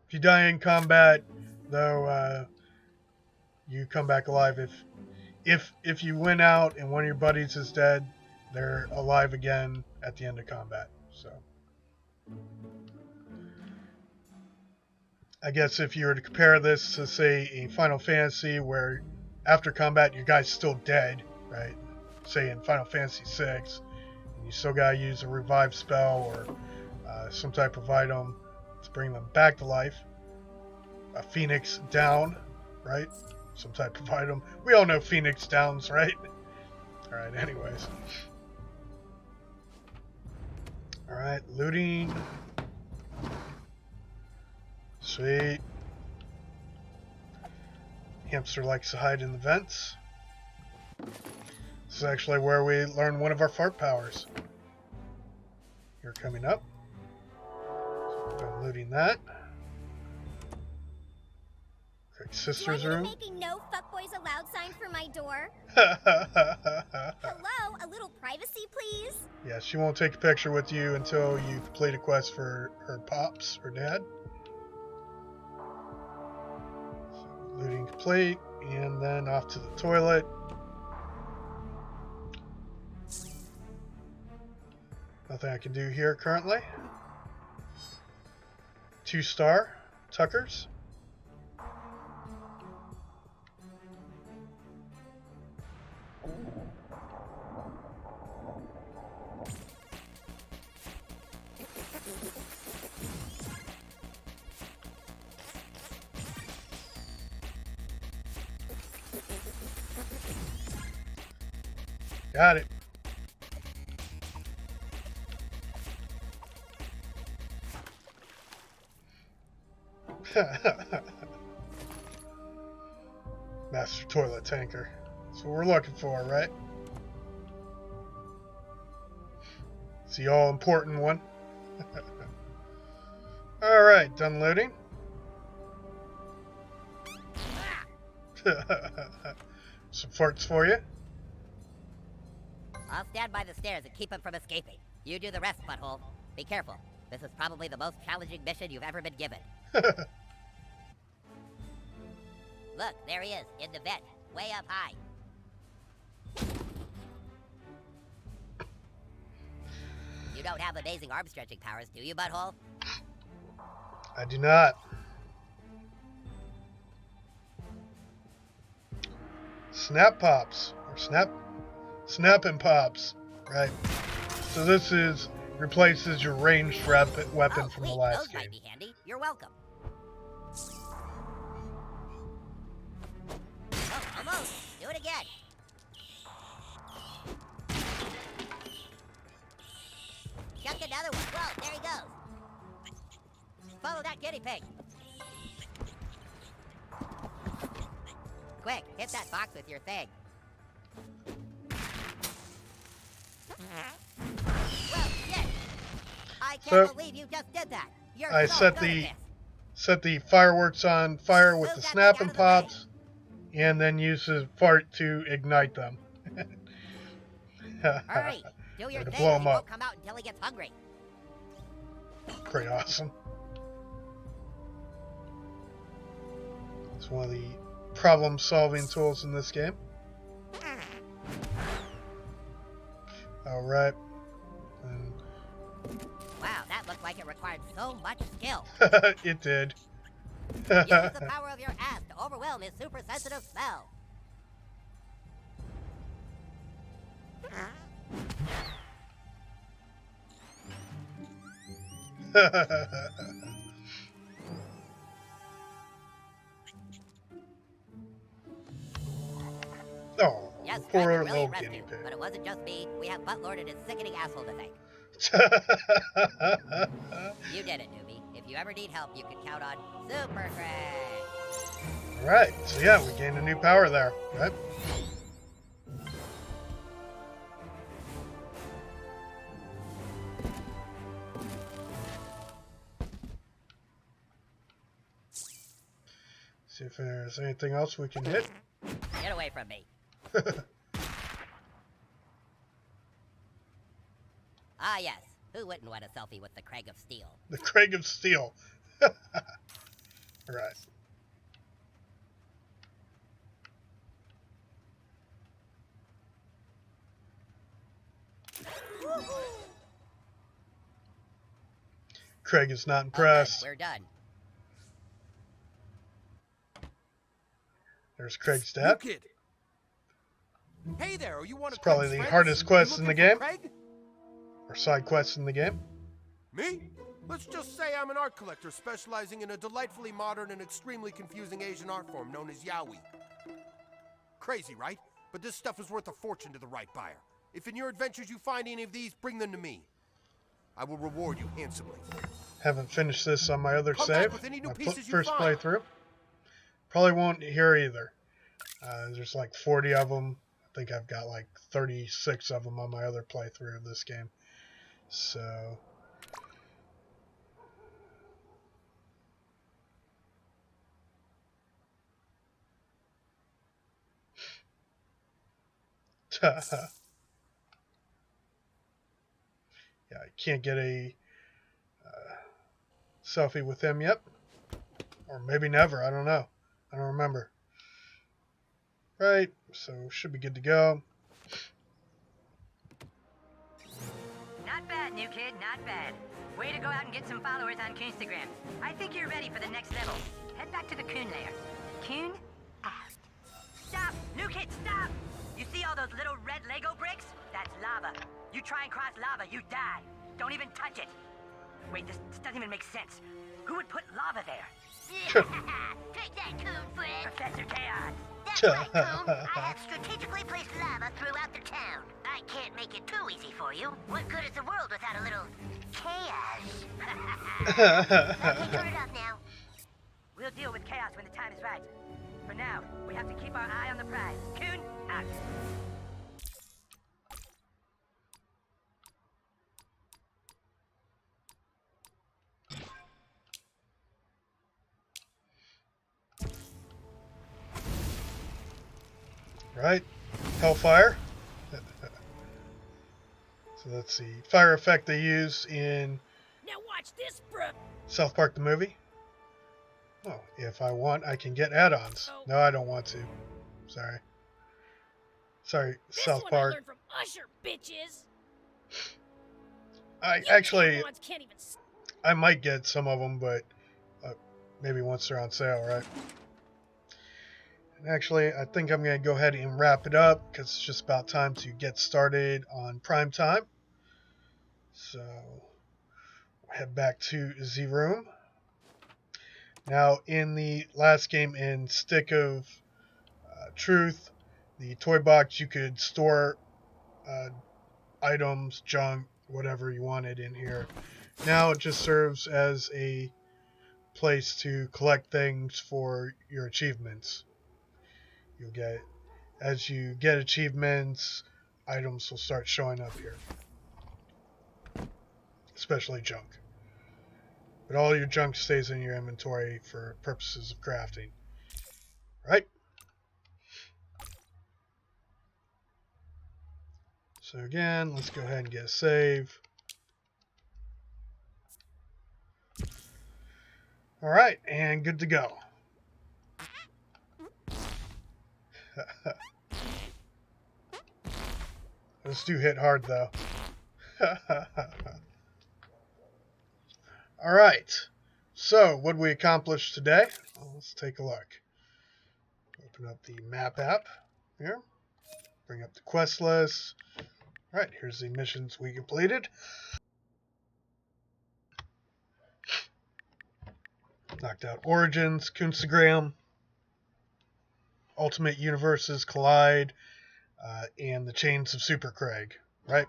If you die in combat, though, you come back alive. If you win out and one of your buddies is dead, they're alive again at the end of combat. So, I guess if you were to compare this to, say, a Final Fantasy where after combat your guy's still dead, right? Say in Final Fantasy VI, and you still gotta use a revive spell or some type of item to bring them back to life. A Phoenix down, right? Some type of item. We all know Phoenix downs, right? Alright, anyways. Alright, looting. Sweet. Hamster likes to hide in the vents. This is actually where we learn one of our fart powers. You're coming up. So done looting that. Craig's sister's room. Making no fuckboys allowed sign for my door. Hello, a little privacy, please. Yeah, she won't take a picture with you until you complete a quest for her pops or dad. So, looting complete, and then off to the toilet. Nothing I can do here currently. 2-star Tuckers. Got it. Master toilet tanker. That's what we're looking for, right? It's the all-important one. Alright, done loading. Some farts for you. I'll stand by the stairs and keep him from escaping. You do the rest, butthole. Be careful. This is probably the most challenging mission you've ever been given. Look, there he is, in the vent, way up high. You don't have amazing arm stretching powers, do you, butthole? I do not. Snap pops, or snap and pops, right? So this replaces your ranged weapon from the last those game. might be handy. You're welcome. Oh, almost. Do it again. Chuck another one. Whoa, there he goes. Follow that guinea pig. Quick, hit that box with your thing. I So, can't believe you just did that. You're I so set good at the this. set the fireworks on fire with Move the that snap thing and out of the way. pops, and then use the fart to ignite them. Hurry, do your Or to thing. blow He 'em won't up. come out until he gets hungry. Pretty awesome. It's one of the problem-solving tools in this game. Alright. Wow, that looked like it required so much skill. It did. Use the power of your ass to overwhelm his super sensitive smell. Oh, Yes, poor Fred was little really guinea rescued, but it wasn't just me. We have Buttlord and his sickening asshole to thank. pig. You did it, newbie. If you ever need help, you can count on Super Craig. Right, so yeah, we gained a new power there, right? See if there's anything else we can hit. Get away from me. Ah, yes. Who wouldn't want a selfie with the Craig of Steel? The Craig of Steel. Right. Craig is not impressed. We're done. There's Craig's dad. Kid. Hey there, are you one It's of probably Craig's the friends? hardest You quest in the looking for game. Craig? Or side quest in the game. Me? Let's just say I'm an art collector specializing in a delightfully modern and extremely confusing Asian art form known as yaoi. Crazy, right? But this stuff is worth a fortune to the right buyer. If in your adventures you find any of these, bring them to me. I will reward you handsomely. Haven't finished this on my other Come back save. with any new My pieces you first find. playthrough. Probably won't here either. There's like 40 of them. I think I've got like 36 of them on my other playthrough of this game. So... yeah, I can't get a selfie with him yet. Or maybe never, I don't know. I don't remember. Right, so should be good to go. Not bad, new kid, not bad. Way to go out and get some followers on Coonstagram. I think you're ready for the next level. Head back to the Coon lair. Coon out. Stop! New kid, stop! You see all those little red Lego bricks? That's lava. You try and cross lava, you die. Don't even touch it. Wait, this doesn't even make sense. Who would put lava there? Take that, Coon friend. Professor Chaos. That's right, Coon. I have strategically placed lava throughout the town. I can't make it too easy for you. What good is the world without a little chaos? Okay, turn it up now. We'll deal with chaos when the time is right. For now, we have to keep our eye on the prize. Coon, out. Right, Hellfire. So that's the fire effect they use in Now watch this, bruh. South Park the movie. Oh, if I want, I can get add-ons. No, I don't want to. Sorry. Sorry, This South one I Park. learned from Usher, bitches. I You actually, tampons can't even I might get some of them, but maybe once they're on sale, right? And actually, I think I'm going to go ahead and wrap it up because it's just about time to get started on prime time. So, we'll head back to the room. Now, in the last game in Stick of Truth, the toy box, you could store items, junk, whatever you wanted in here. Now it just serves as a place to collect things for your achievements. You'll get, as you get achievements, items will start showing up here. especially junk. But all your junk stays in your inventory for purposes of crafting. Right? So again, let's go ahead and get a save. Alright, and good to go. Those do hit hard though. Alright, so what we accomplished today? Well, let's take a look. Open up the map app here. Bring up the quest list. Alright, here's the missions we completed. Knocked out Origins, Kunstagram, Ultimate Universes Collide, and the Chains of Super Craig. Right?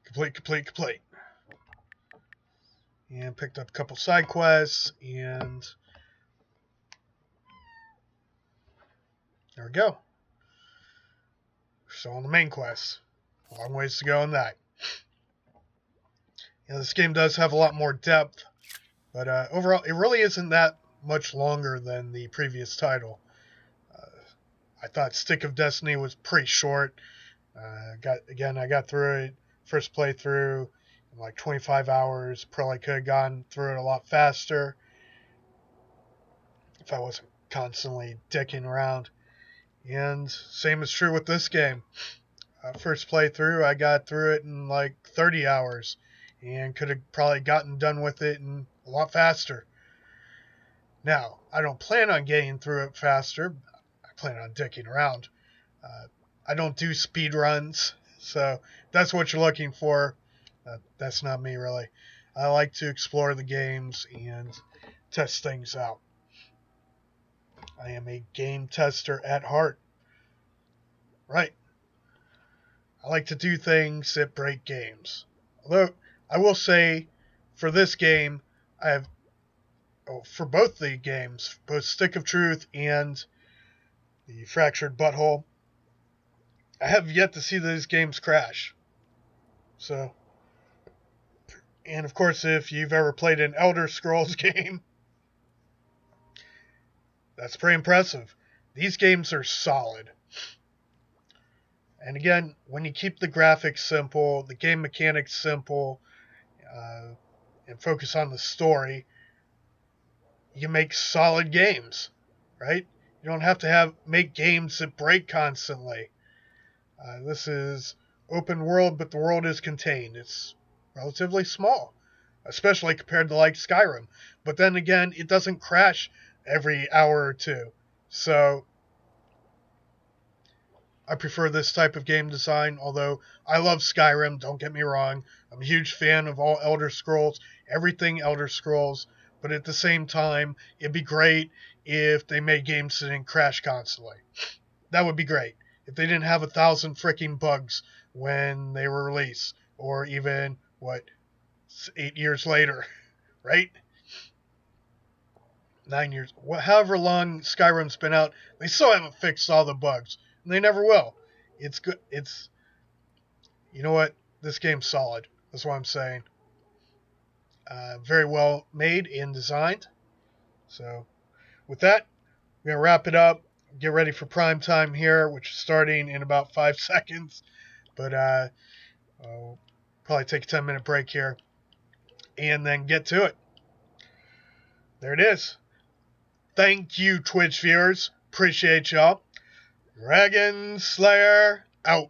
Complete. And picked up a couple side quests, and there we go. We're still on the main quest. A long ways to go on that. You know, this game does have a lot more depth, but overall, it really isn't that much longer than the previous title. I thought Stick of Destiny was pretty short. I got through it, first playthrough, in like 25 hours. Probably could have gone through it a lot faster if I wasn't constantly dicking around. And same is true with this game. First playthrough, I got through it in like 30 hours and could have probably gotten done with it in a lot faster. Now, I don't plan on getting through it faster. I plan on dicking around. I don't do speed runs, so if that's what you're looking for. That's not me, really. I like to explore the games and test things out. I am a game tester at heart. Right. I like to do things that break games. Although, I will say, for this game, for both the games, both Stick of Truth and the Fractured Butthole, I have yet to see these games crash. So, and of course, if you've ever played an Elder Scrolls game, that's pretty impressive. These games are solid. And again, when you keep the graphics simple, the game mechanics simple, and focus on the story, you make solid games, right? You don't have to make games that break constantly. This is open world, but the world is contained. It's relatively small, especially compared to like Skyrim. But then again, it doesn't crash every hour or two. So I prefer this type of game design, although I love Skyrim, don't get me wrong. I'm a huge fan of all Elder Scrolls, everything Elder Scrolls, but at the same time, it'd be great if they made games that didn't crash constantly. That would be great. If they didn't have 1,000 freaking bugs when they were released, or even, 8 years later, right? 9 years, however long Skyrim's been out, they still haven't fixed all the bugs. And they never will. It's good. You know what? This game's solid. That's what I'm saying. Very well made and designed. So, with that, we're going to wrap it up. Get ready for prime time here, which is starting in about 5 seconds. But I'll probably take a 10-minute break here. And then get to it. There it is. Thank you, Twitch viewers. Appreciate y'all. Dragon Slayer out.